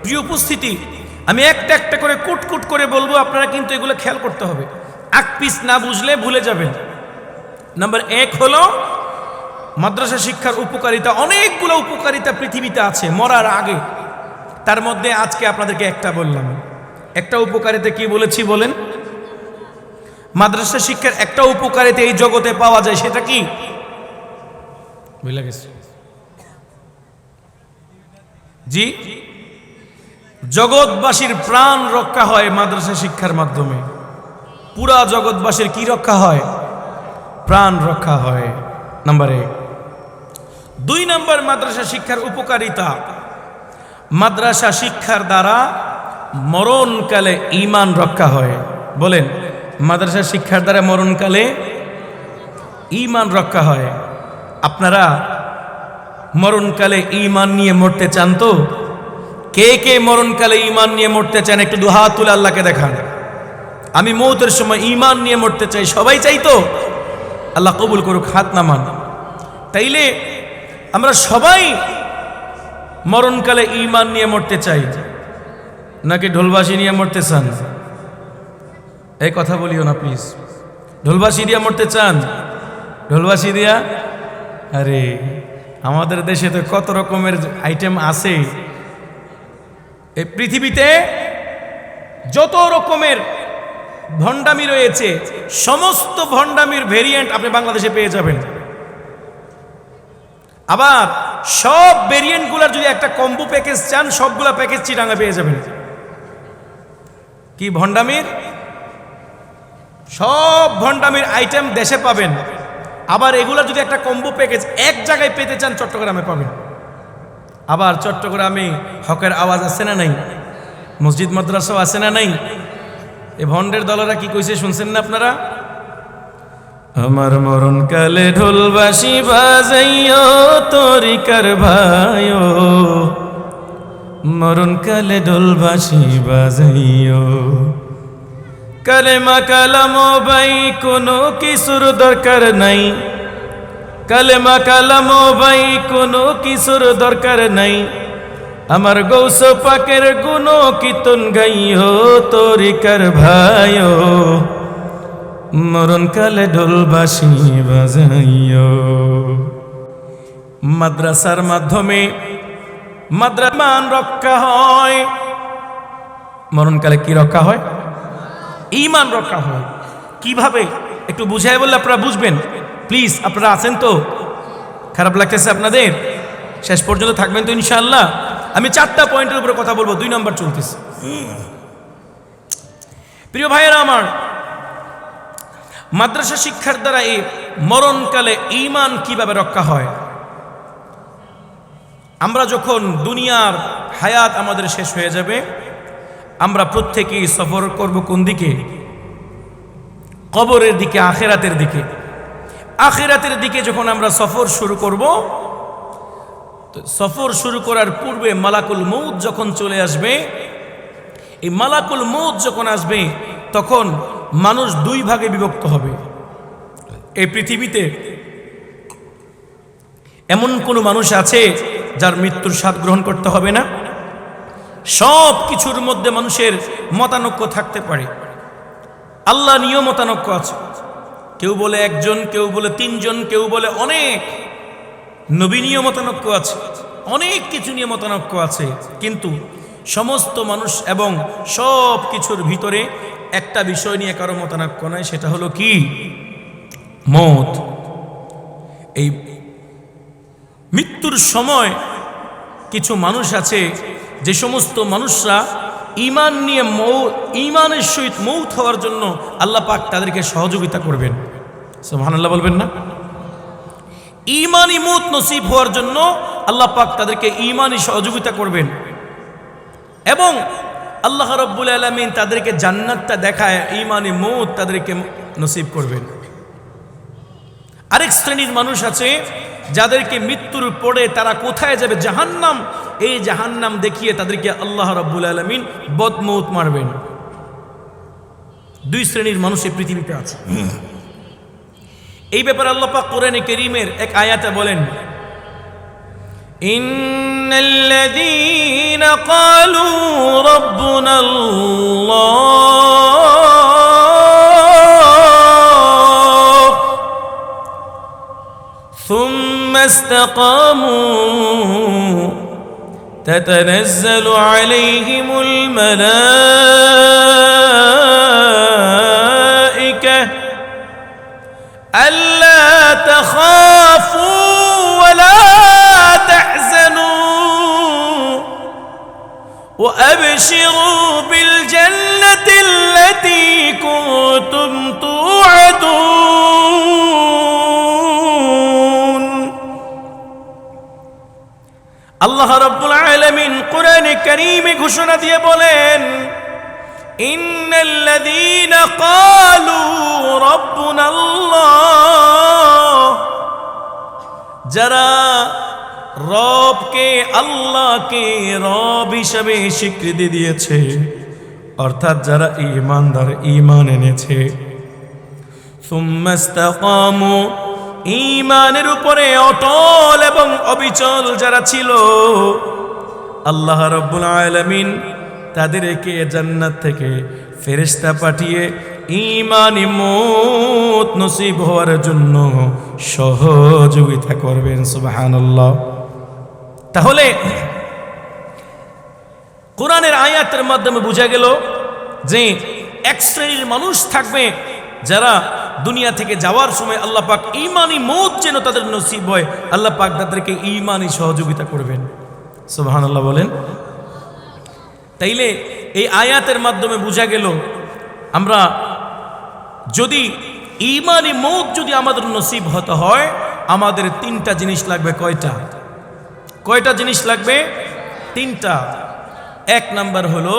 প্রিয় উপস্থিতি, আমি একটা একটা করে কুটকুট করে বলবো, আপনারা কিন্তু এগুলো খেয়াল করতে হবে, আকপিস না বুঝলে ভুলে যাবেন। নাম্বার এক হলো মাদ্রাসা শিক্ষার উপকারিতা। অনেকগুলো উপকারিতা পৃথিবীতে আছে মরার আগে, তার মধ্যে আজকে আপনাদেরকে একটা বললাম। একটা উপকারিতা কি বলেছি বলেন? মাদ্রাসা শিক্ষার একটা উপকারিতা এই জগতে পাওয়া যায়, সেটা কি? বুঝলা গেছে? জি, জগৎবাসীর প্রাণ রক্ষা হয় মাদ্রাসা শিক্ষার মাধ্যমে। পুরা জগৎবাসীর কি রক্ষা হয়? প্রাণ রক্ষা হয়। নাম্বার এক। 2 নম্বর মাদ্রাসা শিক্ষার উপকারিতা, মাদ্রাসা শিক্ষার দ্বারা মরণকালে ঈমান রক্ষা হয়। বলেন, মাদ্রাসা শিক্ষার দ্বারা মরণকালে ঈমান রক্ষা হয়। আপনারা মরণকালে ঈমান নিয়ে মরতে চান তো? কে কে মরণকালে ঈমান নিয়ে মরতে চান? একটু দুহাত তুলে আল্লাহকে দেখান। আমি মৌতের সময় ঈমান নিয়ে মরতে চাই। সবাই চাই তো? আল্লাহ কবুল করুক, হাত নামান। তাইলে আমরা সবাই মরণকালে ঈমান নিয়ে মরতে চাই, নাকি ঢোলবাসি নিয়ে মরতে চান? এই কথা বলিও না প্লিজ। ঢোলবাসি দিয়া মরতে চান? ঢোলবাসি দিয়া? আরে আমাদের দেশে তো কত রকমের আইটেম আছে। এই পৃথিবীতে যত রকমের ভণ্ডামি রয়েছে, সমস্ত ভণ্ডামির ভেরিয়েন্ট আপনি বাংলাদেশে পেয়ে যাবেন। আবার সব ভেরিয়েন্টগুলোর যদি একটা কম্বো প্যাকেজ চান, সবগুলা প্যাকেজ চিটাঙ্গা পেয়ে যাবেন। কি ভণ্ডামির? সব ভণ্ডামির আইটেম দেশে পাবেন। আবার এগুলা যদি একটা কম্বো প্যাকেজ এক জায়গায় পেতে চান, চট্টগ্রামে পাবেন। আবার চট্টগ্রামে হকের আওয়াজ আছে না নাই? মসজিদ মাদ্রাসাও আছে না নাই? এই ভণ্ডের দলেরা কি কইছে শুনছেন না আপনারা? আমার মরণকালে ঢোলবাসি বাজাইও তরিকার ভাইও, মরণকালে ঢোলবাসি বাজাইও। কালেমা কালাম ভাই কোনো কিছুর দরকার নাই, কালেমা কালাম ভাই কোনো কিছুর দরকার নাই। আমার গৌস পাকের গুনো কীর্তন গাইও তরিকার ভাইও, মরণকালে ঢোলবাসি বাজাইও। মাদ্রাসার মাধ্যমে মাদ্রাসার রক্ষা হয়। মরণকালে কি রক্ষা হয়? ঈমান রক্ষা হয়। কিভাবে একটু বুঝাই বললে আপনারা বুঝবেন। প্লিজ, আপনারা আছেন তো? খারাপ লাগতেছে আপনাদের? শেষ পর্যন্ত থাকবেন তো ইনশাআল্লাহ? আমি 4টা পয়েন্টের উপরে কথা বলবো, 2 নম্বর চলতেছে। প্রিয় ভাইয়েরা আমার, মাদ্রাসা শিক্ষার দ্বারা এই মরণকালে ঈমান কিভাবে রক্ষা হয়? আমরা যখন দুনিয়ার হায়াত আমাদের শেষ হয়ে যাবে, আমরা প্রত্যেকেই সফর করব কোন দিকে? কবরের দিকে, আখিরাতের দিকে। আখিরাতের দিকে যখন আমরা সফর শুরু করব, তো সফর শুরু করার পূর্বে মালাকুল মউত যখন চলে আসবে, এই মালাকুল মউত যখন আসবে, তখন মানুষ 2 ভাগে বিভক্ত হবে। এই পৃথিবীতে এমন কোনো মানুষ আছে যার মৃত্যুর স্বাদ গ্রহণ করতে হবে না? সব কিছুর মধ্যে মানুষের মতানৈক্য থাকতে পারে। আল্লাহ নিয়েও মতানৈক্য আছে। কেউ বলে 1 জন, কেউ বলে 3 জন, কেউ বলে অনেক। নবী নিয়েও মতানৈক্য আছে, অনেক কিছু নিয়ে মতানৈক্য আছে। কিন্তু সমস্ত মানুষ এবং সব কিছুর ভিতরে একটা বিষয় নিয়ে কারো মতানৈক্য নাই, সেটা হলো কি? মওত। এই মৃত্যুর সময় কিছু মানুষ আছে, যে সমস্ত মানুষরা ঈমান নিয়ে ঈমানের সহিত মওত হওয়ার জন্য আল্লাহ পাক তাদেরকে সহযোগিতা করবেন। সুবহানাল্লাহ বলবেন না? ঈমানি মওত নসিব হওয়ার জন্য আল্লাহ পাক তাদেরকে ঈমানি সহযোগিতা করবেন, এবং আল্লাহ রাব্বুল আলামিন তাদেরকে জান্নাতটা দেখায় ঈমানি মওত তাদেরকে নসিব করবেন। আরেক শ্রেণীর মানুষ আছে যাদেরকে মৃত্যুর পরে তারা কোথায় যাবে? জাহান্নাম। এই জাহান্নাম দেখিয়ে তাদেরকে আল্লাহ রাব্বুল আলামিন বদমৌত মারবেন। 2 শ্রেণীর মানুষ এই পৃথিবীতে আছে। এই ব্যাপারে আল্লাহ পাক কোরআনে কারীমের এক আয়াতে বলেন, ইন্নাল্লাযীনা ক্বালু রাব্বুনাল্লাহ সুম্মা ইসতাকামু তাতানাজ্জালু আলাইহিমুল মালাইকা আল্লা তাখাফু ওয়া লা وأبشروا بالجنة التي كنتم توعدون আল্লাহ রাব্বুল আলামিন কোরআনে কারীমে ঘোষণা দিয়ে বলেন, ইন্নাল্লাযীনা ক্বালু রাব্বুনাল্লাহ, যারা রবকে আল্লাহকে রব হিসাবে স্বীকৃতি দিয়েছে, অর্থাৎ যারা ঈমানদার, ঈমান এনেছে, সুম্মা ইসতাকামু, ঈমানের উপরে অটল এবং অবিচল যারা ছিল, আল্লাহ রাব্বুল আলামিন তাদেরকে জান্নাত থেকে ফেরেশতা পাঠিয়ে ঈমানি মওত নসিব হওয়ার জন্য সহযোগিতা করবেন। সুবহানাল্লাহ। তাহলে কোরআনের আয়াতের মাধ্যমে বোঝা গেল যে এক শ্রেণীর মানুষ থাকবে যারা দুনিয়া থেকে যাওয়ার সময় আল্লাহ পাক ঈমানি মওত যেন তাদের নসিব হয়, আল্লাহ পাক তাদেরকে ঈমানি সহযোগিতা করবেন। সুবহানাল্লাহ বলেন। তাইলে এই আয়াতের মাধ্যমে বোঝা গেল আমরা যদি ঈমানি মওত যদি আমাদের নসিব হতে হয়, আমাদের তিনটা জিনিস লাগবে। কয়টা জিনিস লাগবে? তিনটা। এক নাম্বার হলো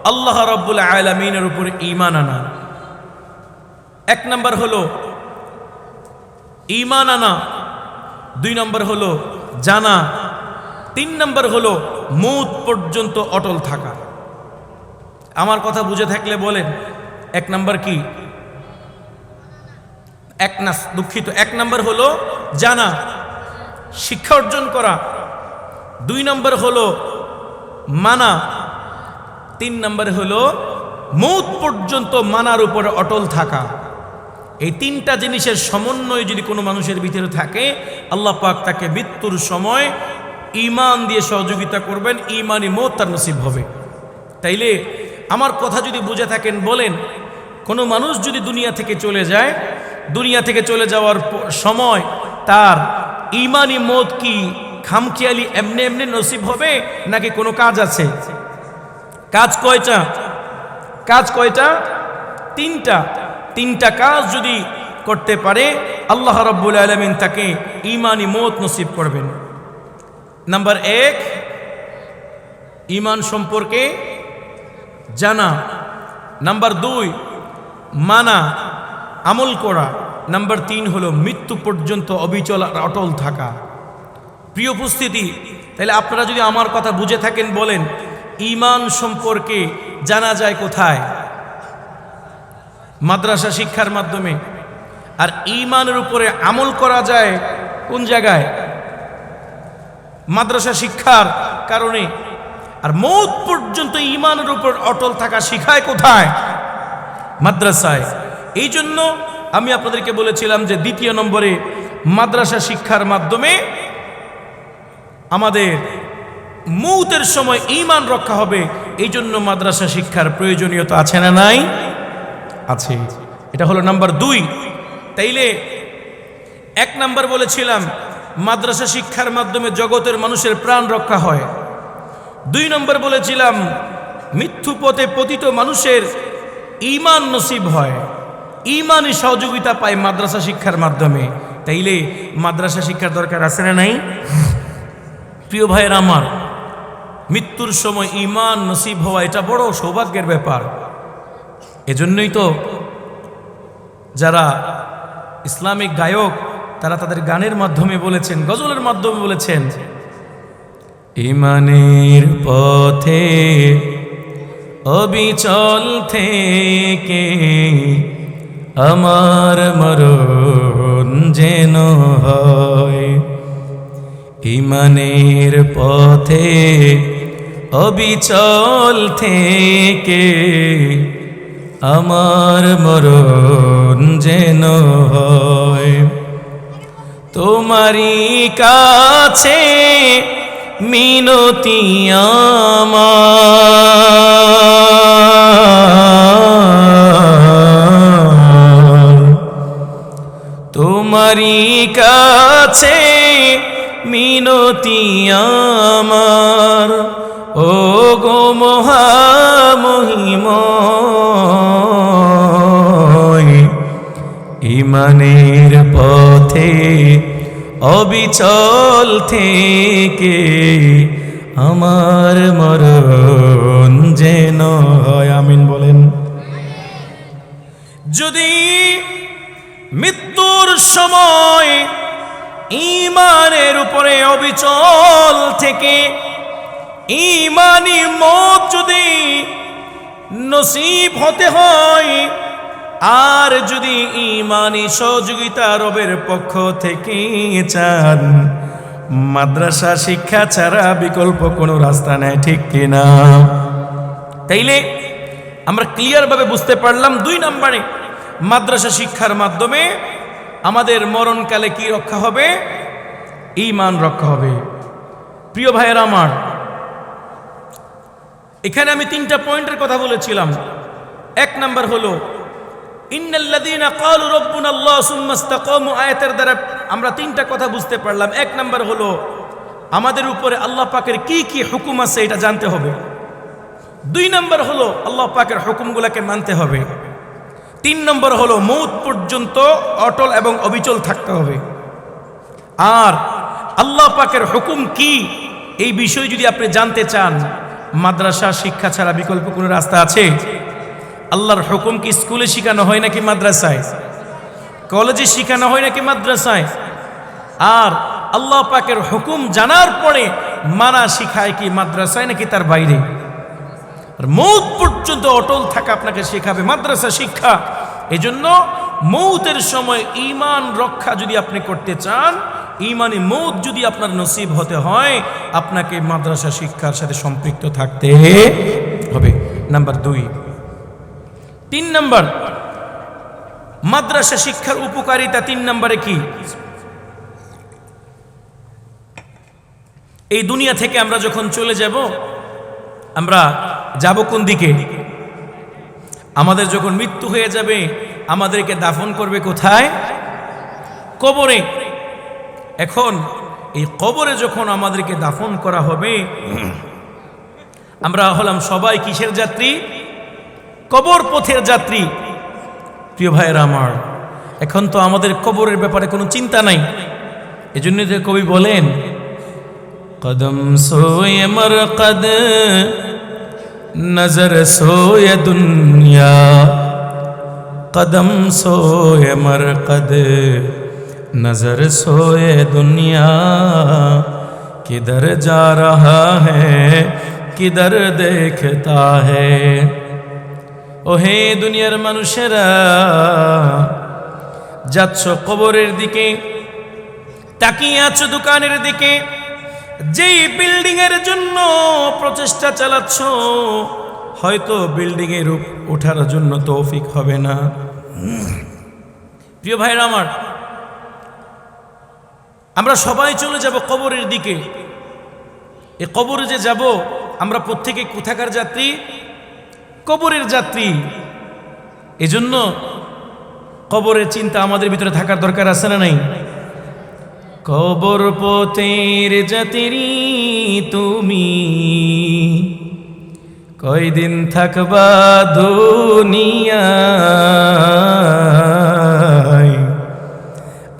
আল্লাহ রাব্বুল আলামিনের উপর ঈমান আনা। এক নাম্বার হলো ঈমান আনা, দুই নাম্বার হলো জানা, তিন নাম্বার হলো মওত পর্যন্ত অটল থাকা। আমার কথা বুঝে থাকলে বলেন এক নাম্বার কি? এক নাম্বার হলো জানা, শিক্ষা অর্জন করা, দুই নাম্বার হলো মানা, তিন নাম্বার হলো মওত পর্যন্ত মানার উপরে অটল থাকা। এই তিনটা জিনিসের সমন্বয় যদি কোনো মানুষের ভিতরে থাকে, আল্লাহ পাক তাকে মৃত্যুর সময় ঈমান দিয়ে সহযোগিতা করবেন, ঈমানি মওত তার নসিব হবে। তাইলে আমার কথা যদি বুঝে থাকেন বলেন, কোনো মানুষ যদি দুনিয়া থেকে চলে যায়, দুনিয়া থেকে চলে যাওয়ার সময় তার ঈমানি মওত কি খামখেয়ালি এমনি এমনি নসিব হবে নাকি কোনো কাজ আছে? কাজ কয়টা? তিনটা কাজ যদি করতে পারে আল্লাহ রাব্বুল আলামিন তাকে ঈমানি মওত নসিব করবেন। নাম্বার এক, ঈমান সম্পর্কে জানা। নাম্বার দুই, মানা, আমল করা। নাম্বার তিন হলো মৃত্যু পর্যন্ত অবিচল আর অটল থাকা। প্রিয় উপস্থিতি, তাহলে আপনারা যদি আমার কথা বুঝে থাকেন বলেন, ঈমান সম্পর্কে জানা যায় কোথায়? মাদ্রাসা শিক্ষার মাধ্যমে। আর ঈমানের উপরে আমল করা যায় কোন জায়গায়? মাদ্রাসা শিক্ষার কারণে। আর মওত পর্যন্ত ঈমানের উপর অটল থাকা শিখায় কোথায়? মাদ্রাসায়। এই জন্য আমি আপনাদেরকে বলেছিলাম যে দ্বিতীয় নম্বরে মাদ্রাসা শিক্ষার মাধ্যমে আমাদের মওতের সময় ঈমান রক্ষা হবে। এই জন্য মাদ্রাসা শিক্ষার প্রয়োজনীয়তা আছে না নাই? আছে। এটা হলো নাম্বার দুই। তাইলে এক নাম্বার বলেছিলাম মাদ্রাসা শিক্ষার মাধ্যমে জগতের মানুষের প্রাণ রক্ষা হয়। দুই নম্বর বলেছিলাম মৃত্যু পথে পতিত মানুষের ঈমান নসিব হয়, ঈমানি সহযোগিতা পায় মাদ্রাসা শিক্ষার মাধ্যমে। তাইলে মাদ্রাসা শিক্ষার দরকার আছে না নাই? প্রিয় ভাইয়ের আমার, মৃত্যুর সময় ঈমান নসিব হওয়া এটা বড় সৌভাগ্যের ব্যাপার। এজন্যই তো যারা ইসলামিক গায়ক তারা তাদের গানের মাধ্যমে বলেছেন, গজলের মাধ্যমে বলেছেন, ঈমানের পথে অবিচল থেকে আমার মরণ যেন হয়। ঈমানের পথে অবিচল থেকে আমার মরণ যেন হয়। তোমারই কাছে মিনতি আমার, তোমারই কাছে মিনতি আমার, ও গো মহামহিময়। ঈমানের পথে অবিচল থেকে আমার মরণ যেন হয়। আমিন বলেন। যদি মৃত্যুর সময় ঈমানের উপরে অবিচল থেকে ঈমানি মত যদি নসিব হতে হয়, আর যদি ঈমানি সহযোগিতা রবের পক্ষ থেকে চান, মাদ্রাসা শিক্ষা ছাড়া বিকল্প কোনো রাস্তা নেই, ঠিক কিনা? তাইলে আমরা ক্লিয়ার ভাবে বুঝতে পারলাম 2 নম্বরে মাদ্রাসা শিক্ষার মাধ্যমে আমাদের মরণকালে কি রক্ষা হবে? ঈমান রক্ষা হবে। প্রিয় ভাইয়েরা আমার, এখানে আমি 3টা পয়েন্টের কথা বলেছিলাম। 1 নম্বর হলো ইন্নাল্লাযীনা ক্বালু রাব্বুনাল্লাহ সুম্মা ইসতাকামু, আয়াতের দ্বারা আমরা 3টা কথা বুঝতে পারলাম। 1 নম্বর হলো আমাদের উপরে আল্লাহ পাকের কি কি হুকুম আছে এটা জানতে হবে। 2 নম্বর হলো আল্লাহ পাকের হুকুমগুলোকে মানতে হবে। 3 নম্বর হলো মৌত পর্যন্ত অটল এবং অবিচল থাকতে হবে। আর আল্লাহ পাকের হুকুম কি এই বিষয় যদি আপনি জানতে চান, মাদ্রাসা শিক্ষা ছাড়া বিকল্প কোনো রাস্তা আছে? আল্লাহর হুকুম কি স্কুলে শেখানো হয় নাকি মাদ্রাসায়? কলেজে শেখানো হয় নাকি মাদ্রাসায়? আর আল্লাহ পাকের হুকুম জানার পরে মানা শিখায় কি মাদ্রাসায় নাকি তার বাইরে? আর মৌত পর্যন্ত অটল থাকা আপনাকে শেখাবে মাদ্রাসা শিক্ষা। এজন্য মৌতের সময় ঈমান রক্ষা যদি আপনি করতে চান, ঈমানি মৌত যদি আপনার নসিব হতে হয়, আপনাকে মাদ্রাসা শিক্ষার সাথে সম্পৃক্ত থাকতে হবে। নাম্বার 2। 3 নম্বর মাদ্রাসা শিক্ষার উপকারিতা। 3 নম্বরে কি? এই দুনিয়া থেকে আমরা যখন চলে যাব, আমরা যাব কোন দিকে? আমাদের যখন মৃত্যু হয়ে যাবে, আমাদেরকে দাফন করবে কোথায়? কবরে। এখন এই কবরে যখন আমাদেরকে দাফন করা হবে, আমরা হলাম সবাই কিসের যাত্রী? কবর পথের যাত্রী। প্রিয় ভাইয়েরা আমার, এখন তো আমাদের কবরের ব্যাপারে কোনো চিন্তা নাই। এজন্য যে কবি বলেন, কদম সোয়ে মরকদ নজর সোয়ে দুনিয়া, কদম সোয়ে মরকদ নজর সোয়ে দুনিয়া, কিধর যা রহা হ্যায় কিধর দেখতা হ্যায়। ও হে দুনিয়ার মানুষেরা, যাচ্ছ কবরের দিকে, তাকিয়ে আছো দোকানের দিকে, যেই বিল্ডিং এর জন্য প্রচেষ্টা চালাচ্ছ, হয়তো বিল্ডিং এর ওঠার জন্য তৌফিক হবে না। প্রিয় ভাইরা আমার, আমরা সবাই চলে যাব কবরের দিকে। এই কবরে যে যাব, আমরা প্রত্যেকে কোথাকার যাত্রী? কবরের যাত্রী। এজন্য কবরের চিন্তা আমাদের ভিতরে থাকার দরকার আছে না নাই? কবর পথের যাত্রী তুমি, কয়দিন থাকবা দুনিয়ায়,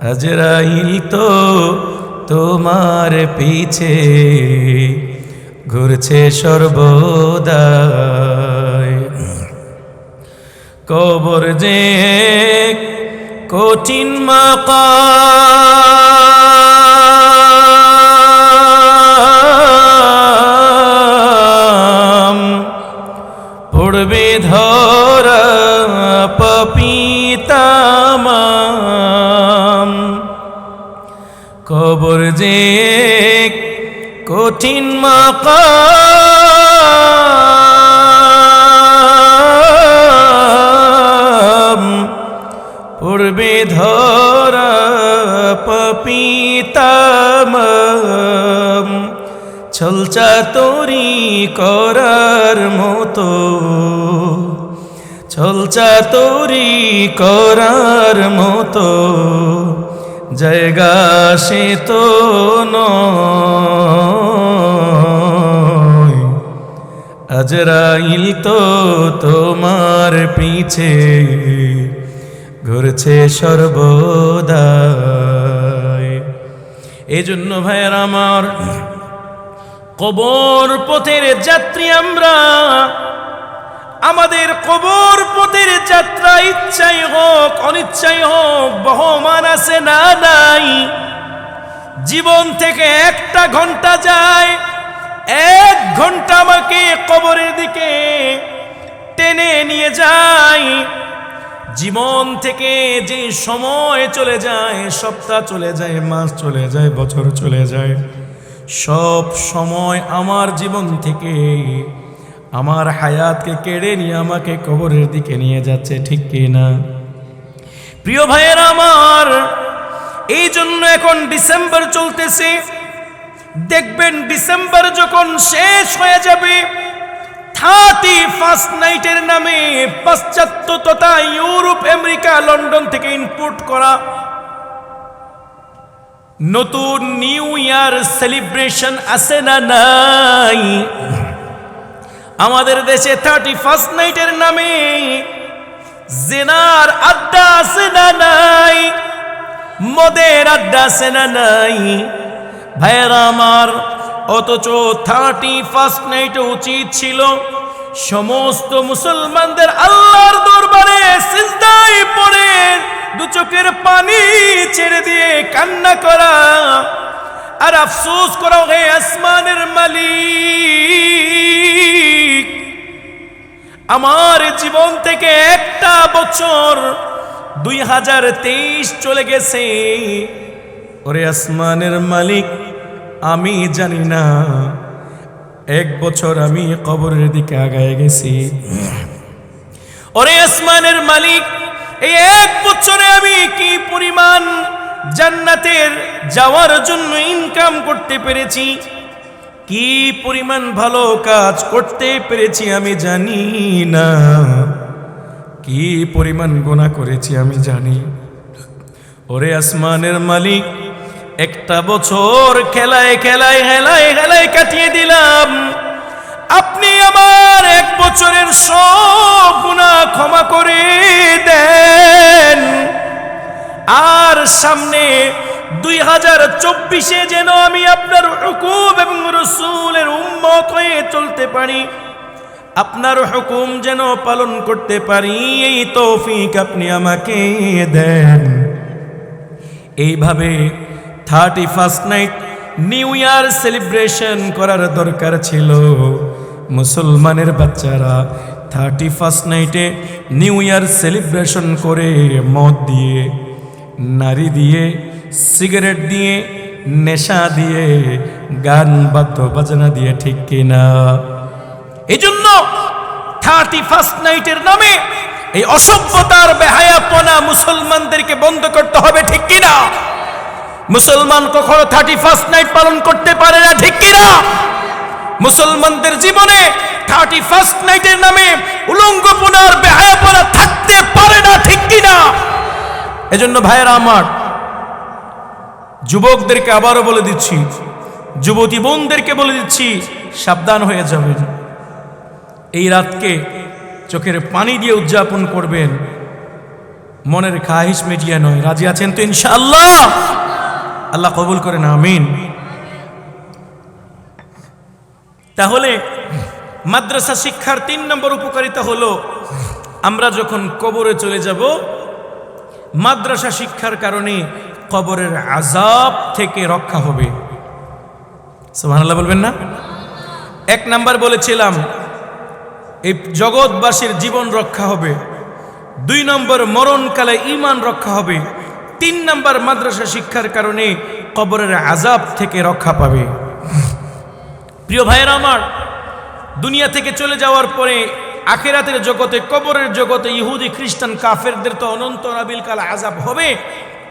আজরাইল তো তোমার পিছে ঘুরছে সর্বদাই। কবর যে কঠিন মাকাম, পড়বে ধরা পপিতামাম। যে কঠিন মাকাম পূর্বে ধরা পপিতাম ছলচাতুরি করার মতো ছলচাতুরি করার মতো জায়গা সে তো নয় আজরাইল তো তোমার পিছে ঘুরছে সর্বদাই। এই জন্য ভাইয়ের আমার, কবর পথের যাত্রী আমরা। আমাদের কবর পথের যাত্রা ইচ্ছাই হোক অনিচ্ছাই হোক বহমান আছে না নাই। জীবন থেকে একটা ঘন্টা যায়, 1 ঘন্টা আমাকে কবরের দিকে টেনে নিয়ে যায়। জীবন থেকে যে সময় চলে যায়, সপ্তাহ চলে যায়, মাস চলে যায়, বছর চলে যায়, সব সময় আমার জীবন থেকে আমার হায়াতকে কেড়ে নিয়ে আমাকে কবরের দিকে নিয়ে যাচ্ছে, ঠিক কি না? প্রিয় ভাইয়েরা আমার, এই জন্য এখন ডিসেম্বর চলতেছে। দেখবেন ডিসেম্বর যখন শেষ হয়ে যাবে, 31st নাইটের নামে পাশ্চাত্য তথা ইউরোপ, আমেরিকা, লন্ডন থেকে ইনপুট করা নতুন নিউ ইয়ার সেলিব্রেশন আছে না নাই? আমাদের দেশে 31st নাইটের নামে জেনার আড্ডা আছে না নাই? মদের আড্ডা আছে না নাই? ভাইয়েরা আমার, অথচ 31st নাইটে উচিত ছিল সমস্ত মুসলমানদের আল্লাহর দরবারে সিজদায় পড়ে 2 চোখের পানি ছেড়ে দিয়ে কান্না করা আর আফসোস করা, হে আসমানের মালিক, আমার জীবন থেকে একটা বছর 2023 চলে গেছে। ওরে আসমানের মালিক, আমি জানি না 1 বছর আমি কবরের দিকে আগায় গেছি। ওরে আসমানের মালিক, এই 1 বছরে আমি কি পরিমাণ জান্নাতের যাওয়ার জন্য ইনকাম করতে পেরেছি, কি পরিমাণ ভালো কাজ করতে পেরেছি আমি জানি না, কি পরিমাণ গুনাহ করেছি আমি জানি। ওরে আসমানের মালিক, একটা বছর খেলায় খেলায় হেলায় হেলায় কাটিয়ে দিলাম, আপনি আমার 1 বছরের সব গুনাহ ক্ষমা করে দেন। আর সামনে 2024-এ যেন আমি আপনার হুকুম এবং রাসূলের উম্মত হয়ে চলতে পারি, আপনার হুকুম যেন পালন করতে পারি, এই তৌফিক আপনি আমাকে দেন। এইভাবে 31st night new year celebration করার দরকার ছিল। মুসলমানের বাচ্চারা 31st নাইটে নিউ ইয়ার সেলিব্রেশন করে মদ দিয়ে, নারী দিয়ে, সিগারেট দিয়ে, নেশা দিয়ে, গান বাদ্য বাজনা দিয়ে, ঠিক কিনা? এই জন্য 31st নাইটের নামে এই অসভ্যতার বেহায়াপনা মুসলমানদেরকে বন্ধ করতে হবে, ঠিক কিনা? মুসলমান কখনো 31st নাইট পালন করতে পারে না, ঠিক কিনা? মুসলমানদের জীবনে 31st নাইটের নামে উলঙ্গপনার বেহায়াপনা থাকতে পারে না, ঠিক কিনা? এজন্য ভাইয়েরা আমার, যুবকদেরকে আবারও বলে দিচ্ছি, যুবতী বোনদেরকে বলে দিচ্ছি, সাবধান হয়ে যাবেন। এই রাতকে চোখের পানি দিয়ে উদযাপন করবেন, মনের খাহিশ মিটিয়ে নয়। রাজি আছেন তো ইনশাআল্লাহ? আল্লাহ কবুল করেন, আমিন। তাহলে মাদ্রাসা শিক্ষার 3 নম্বর উপকারিতা হলো, আমরা যখন কবরে চলে যাব, মাদ্রাসা শিক্ষার কারণে কবরের আযাব থেকে রক্ষা হবে। সুবহানাল্লাহ বলবেন না? 1 নাম্বার বলেছিলাম, এই জগৎবাসীর জীবন রক্ষা হবে। 2 নম্বর, মরণকালে ঈমান রক্ষা হবে। 3 নম্বর, মাদ্রাসা শিক্ষার কারণে কবরের আযাব থেকে রক্ষা পাবে। প্রিয় ভাইয়েরা আমার, দুনিয়া থেকে চলে যাওয়ার পরে আখিরাতের জগতে, কবরের জগতে ইহুদি খ্রিস্টান কাফেরদের তো অনন্ত নাবিল কাল আযাব হবে,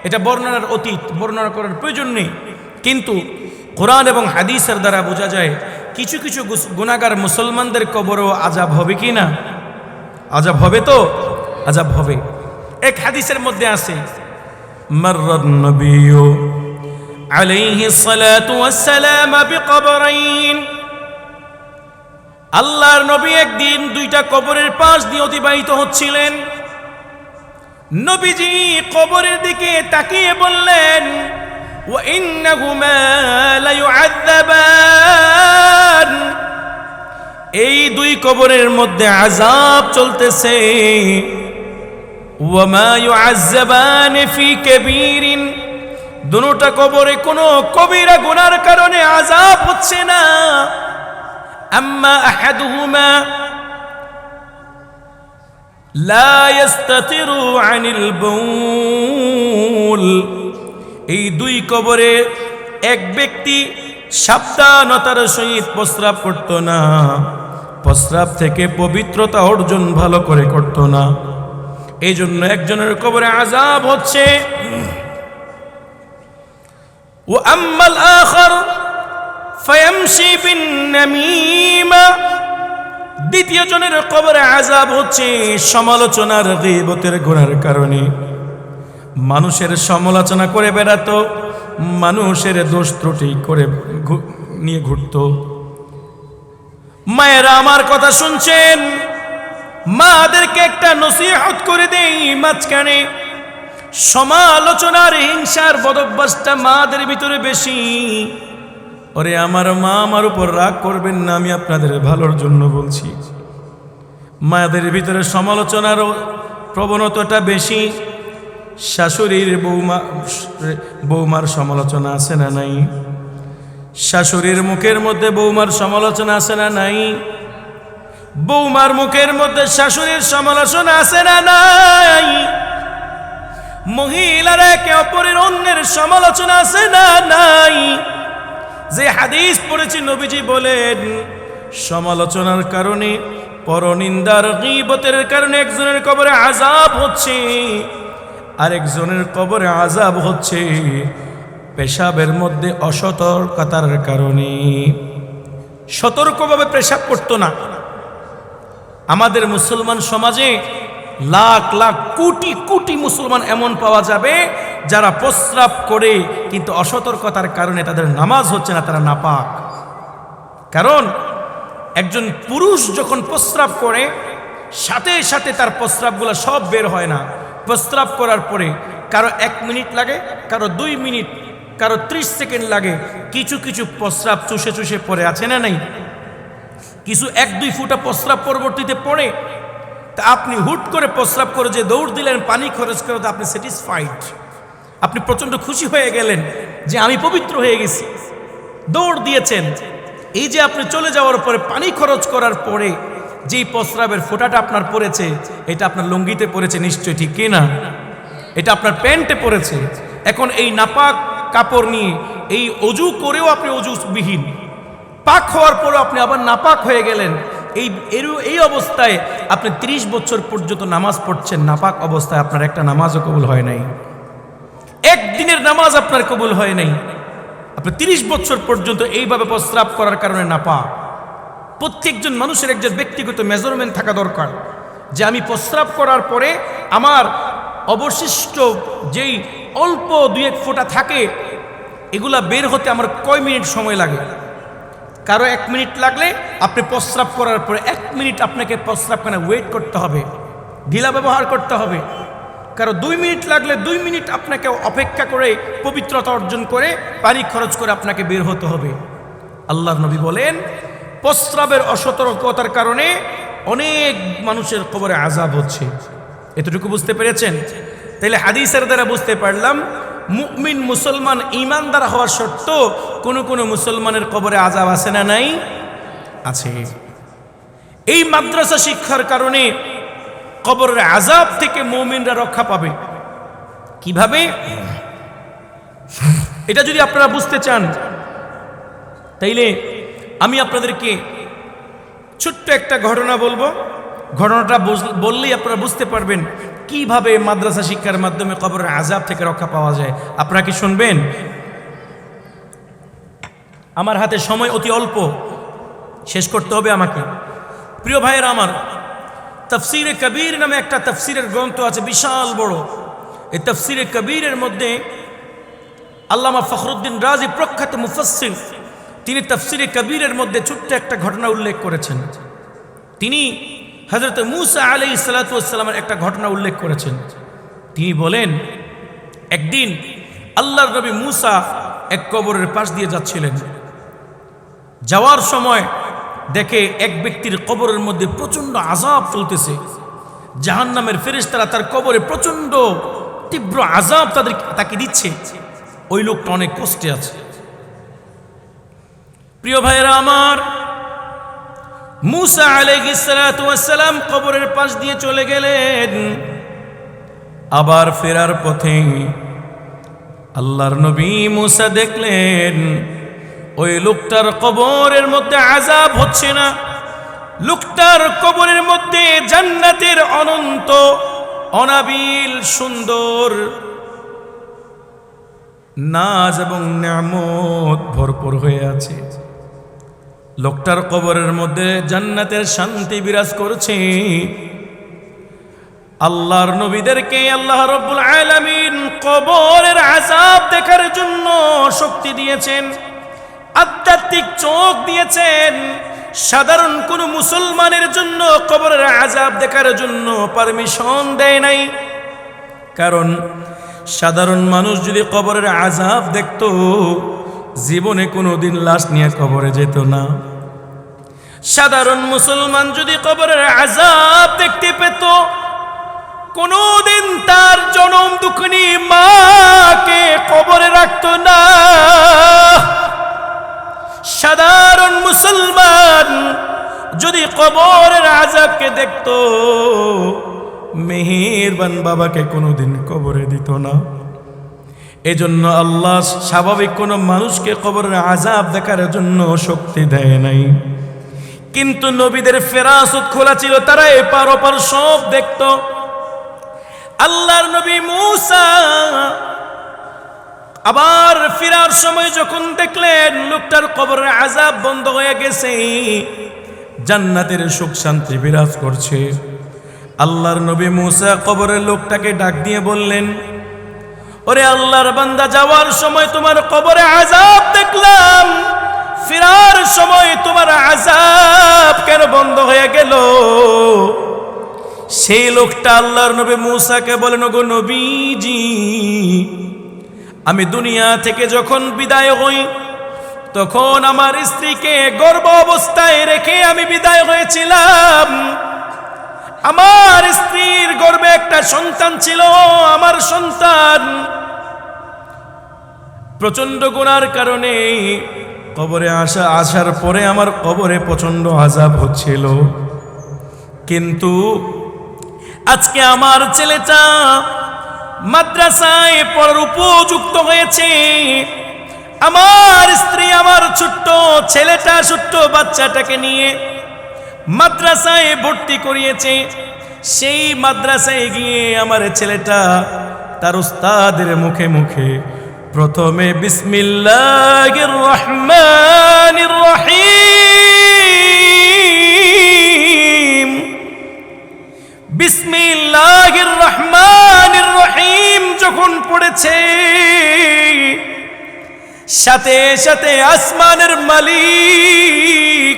এটা বর্ণনার অতীত, বর্ণনা করার প্রয়োজন নেই। কিন্তু কোরআন এবং হাদিসের দ্বারা বোঝা যায় কিছু কিছু গুনাহগার মুসলমানদের কবরেও আযাব হবে কি না? আযাব হবে তো? আযাব হবে। এক হাদিসের মধ্যে আছে, মাররান নবিয়্যু আলাইহি সালাতু ওয়াসসালাম বিকবরাইন, আল্লাহর নবী একদিন দুইটা কবরের পাশ দিয়ে অতিবাহিত হচ্ছিলেন। নবীজি কবরের দিকে তাকিয়ে বললেন, ওয়া ইন্নাহুমা লা ইউআযাবান, এই দুই কবরের মধ্যে আযাব চলতেছে। ওয়া মা ইউআযাবান ফি কাবীরিন, দুটোটা কবরে কোনো কবিরা গুনার কারণে আযাব হচ্ছে না। আম্মা আহাদুহুমা লা ইস্তাতিরু আনিল বাউল, এই দুই কবরে এক ব্যক্তি সাবধানতার সহিত প্রস্রাব করত না, প্রস্রাব থেকে পবিত্রতা অর্জন ভালো করে করত না, এই জন্য একজনের কবরে আযাব হচ্ছে। ওয়া আম্মাল আখার ফায়ামশি বিন নামিমা, দ্বিতীয় জনের কবরে আযাব হচ্ছে সমালোচনার, গীবতের গুনার কারণে। মানুষের সমালোচনা করে বেড়াতো, মানুষের দোষ ত্রুটি করে নিয়ে ঘুরতো। মায়েরা আমার কথা শুনছেন, মাদেরকে একটা নসিহত করে দেই, মাঝখানে সমালোচনার হিংসার বদভ্যাসটা মাদের ভিতরে বেশি। ওরে আমার মা, আমার উপর রাগ করবেন না, আমি আপনাদের ভালোর জন্য বলছি। মায়েদের ভিতরে সমালোচনার প্রবণতাটা বেশি। শাশুড়ির বৌমার সমালোচনা আছে না নাই? শাশুড়ির মুখের মধ্যে বৌমার সমালোচনা আছে না নাই? বৌমার মুখের মধ্যে শাশুড়ির সমালোচনা আছে না নাই? মহিলারা একে অপরের অন্যের সমালোচনা আছে না নাই? যে হাদিস পড়েছি, নবীজি বলেন সমালোচনার কারণে, পরনিন্দার, গীবতের কারণে একজনের কবরে আযাব হচ্ছে, আরেকজনের কবরে আযাব হচ্ছে পেশাবের মধ্যে অসতর্কতার কারণে। সতর্কভাবে পেশাব করতো না। আমাদের মুসলমান সমাজে লাখ লাখ কোটি কোটি মুসলমান এমন পাওয়া যাবে যারা প্রস্রাব করে, কিন্তু অসতর্কতার কারণে তাদের নামাজ হচ্ছে না, তারা নাপাক। কারণ একজন পুরুষ যখন প্রস্রাব করে, সাথে সাথে তার প্রস্রাবগুলো সব বের হয় না। প্রস্রাব করার পরে কারো 1 মিনিট লাগে, কারো 2 মিনিট, কারো 30 সেকেন্ড লাগে। কিছু কিছু প্রস্রাব চুষে চুষে পড়ে, আছে না নাই? কিছু 1-2 ফুটা প্রস্রাব পরবর্তীতে পড়ে। তা আপনি হুট করে প্রস্রাব করে যে দৌড় দিলেন, পানি খরচ করে, তো আপনি স্যাটিসফাইড, আপনি প্রচণ্ড খুশি হয়ে গেলেন যে আমি পবিত্র হয়ে গেছি, দৌড় দিয়েছেন। এই যে আপনি চলে যাওয়ার পরে পানি খরচ করার পরে যেই প্রস্রাবের ফোঁটাটা আপনার পড়েছে, এটা আপনার লুঙ্গিতে পড়েছে নিশ্চয়ই, ঠিক কি না? এটা আপনার প্যান্টে পড়েছে। এখন এই নাপাক কাপড় নিয়ে, এই অজু করেও আপনি অজুবিহীন, পাক হওয়ার পরেও আপনি আবার নাপাক হয়ে গেলেন। এই অবস্থায় আপনি 30 বছর পর্যন্ত নামাজ পড়ছেন নাপাক অবস্থায়, আপনার একটা নামাজও কবুল হয় নাই, একদিনের নামাজ আপনার কবুল হয় নাই। আপনি 30 বছর পর্যন্ত এইভাবে প্রস্রাব করার কারণে নাপাক। প্রত্যেকজন মানুষের একজন ব্যক্তিগত মেজারমেন্ট থাকা দরকার, যে আমি প্রস্রাব করার পরে আমার অবশিষ্ট যেই অল্প 2-1 ফোঁটা থাকে, এগুলা বের হতে আমার কয় মিনিট সময় লাগে। কারো 1 মিনিট লাগলে আপনি প্রস্রাব করার পরে 1 মিনিট আপনাকে প্রস্রাবখানে ওয়েট করতে হবে, ঢিলা ব্যবহার করতে হবে। কারো 2 মিনিট লাগলে 2 মিনিট আপনাকে অপেক্ষা করে, পবিত্রতা অর্জন করে, পানি খরচ করে আপনাকে বের হতে হবে। আল্লাহর নবী বলেন প্রস্রাবের অসতর্কতার কারণে অনেক মানুষের কবরে আযাব হচ্ছে। এতটুকু বুঝতে পেরেছেন? তাইলে হাদিসের দ্বারা বুঝতে পারলাম মুমিন মুসলমান ঈমানদার হওয়ার সত্ত্বেও কোনো কোনো মুসলমানের কবরে আযাব আছে না নাই? আছে। এই মাদ্রাসা শিক্ষার কারণে কবরের আযাব থেকে মুমিনরা রক্ষা পাবে। কিভাবে? এটা যদি আপনারা বুঝতে চান তাইলে আমি আপনাদেরকে ছোট্ট একটা ঘটনা বলবো। ঘটনাটা বললেই আপনারা বুঝতে পারবেন কিভাবে মাদ্রাসা শিক্ষার মাধ্যমে কবরের আযাব থেকে রক্ষা পাওয়া যায়। আপনারা কি শুনবেন? আমার হাতে সময় অতি অল্প, শেষ করতে হবে আমাকে। প্রিয় ভাইয়েরা আমার, তাফসিরে কবির নামে একটা তাফসিরের গ্রন্থ আছে, বিশাল বড়। এই তাফসিরে কবিরের মধ্যে আল্লামা ফখরুদ্দিন রাজি, প্রখ্যাত মুফাসসির, তিনি তাফসিরে কবিরের মধ্যে ছোট্ট একটা ঘটনা উল্লেখ করেছেন। তিনি হযরত মূসা আলাইহিস সালাতু ওয়াস সালামের একটা ঘটনা উল্লেখ করেছেন। তিনি বলেন, একদিন আল্লাহর নবী মূসা এক কবরের পাশ দিয়ে যাচ্ছিলেন। যাওয়ার সময় দেখে এক ব্যক্তির কবরের মধ্যে প্রচন্ড আযাব চলতেছে। জাহান্নামের ফেরেশতারা তার কবরে প্রচন্ড তীব্র আযাব তাকে দিচ্ছে। ওই লোকটা অনেক কষ্টে আছে। প্রিয় ভাইয়েরা আমার, মূসা আলাইহিস সালাতু ওয়াস সালাম কবরের পাশ দিয়ে চলে গেলেন। আবার ফেরার পথে আল্লাহর নবী মূসা দেখলেন ওই লোকটার কবরের মধ্যে আযাব হচ্ছে না। লোকটার কবরের মধ্যে জান্নাতের অনন্ত অনাবিল সুন্দর নাজ এবং নিয়ামত ভরপুর হয়ে আছে। লোকটার কবরের মধ্যে জান্নাতের শান্তি বিরাজ করছে। আল্লাহর নবীদেরকে আল্লাহ রাব্বুল আলামিন কবরের আযাব দেখার জন্য শক্তি দিয়েছেন, আধ্যাত্মিক চোখ দিয়েছেন। সাধারণ কোন মুসলমানের জন্য কবরের আযাব দেখার জন্য পারমিশন দেয় নাই। কারণ সাধারণ মানুষ যদি কবরের আযাব দেখত, জীবনে কোনোদিন লাশ নিয়ে কবরে যেত না। সাধারণ মুসলমান যদি কবরের আযাব দেখতে পেত, কোনোদিন তার জনম দুঃখিনী মাকে কবরে রাখত না। সাধারণ মুসলমান যদি কবরের আযাবকে দেখত, মেহেরবান বাবাকে কোনোদিন কবরে দিত না। এজন্য আল্লাহ স্বাভাবিক কোন মানুষকে কবরের আযাব দেখার জন্য শক্তি দেয় নাই। কিন্তু নবীদের ফেরাসত খোলা ছিল, তারা এপার ওপার সব দেখত। আল্লাহর নবী মূসা আবার ফিরার সময় যখন দেখলেন লোকটার কবরের আযাব বন্ধ হয়ে গেছে, জান্নাতের সুখ শান্তি বিরাজ করছে, আল্লাহর নবী মূসা কবরের লোকটাকে ডাক দিয়ে বললেন, ওরে আল্লাহর বান্দা, যাওয়ার সময় তোমার কবরে আযাব দেখলাম, ফিরার সময় তোমার আযাব কেন বন্ধ হয়ে গেল? সেই লোকটা আল্লাহর নবী মূসাকে বলেন, ওগো নবীজি, আমি দুনিয়া থেকে যখন বিদায় হই তখন আমার স্ত্রীকে গর্ভ অবস্থায় রেখে আমি বিদায় হয়েছিলাম। আমার স্ত্রীর গর্ভে একটা সন্তান ছিল। আমার সন্তান প্রচন্ড গুনার কারণে কবরে আসার পরে আমার কবরে প্রচন্ড আযাব হচ্ছিল। কিন্তু আজকে আমার ছেলেটা মাদ্রাসায় পড়ার উপযুক্ত হয়েছে। আমার স্ত্রী আমার ছোট্ট ছেলেটা, ছোট্ট বাচ্চাটাকে নিয়ে মাদ্রাসায় ভর্তি করিয়েছে। সেই মাদ্রাসায় গিয়ে আমার ছেলেটা তার উস্তাদের মুখে মুখে প্রথমে বিসমিল্লাহির রহমানির রহিম, বিসমিল্লাহির রহমানির রহিম যখন পড়েছে, সাথে সাথে আসমানের মালিক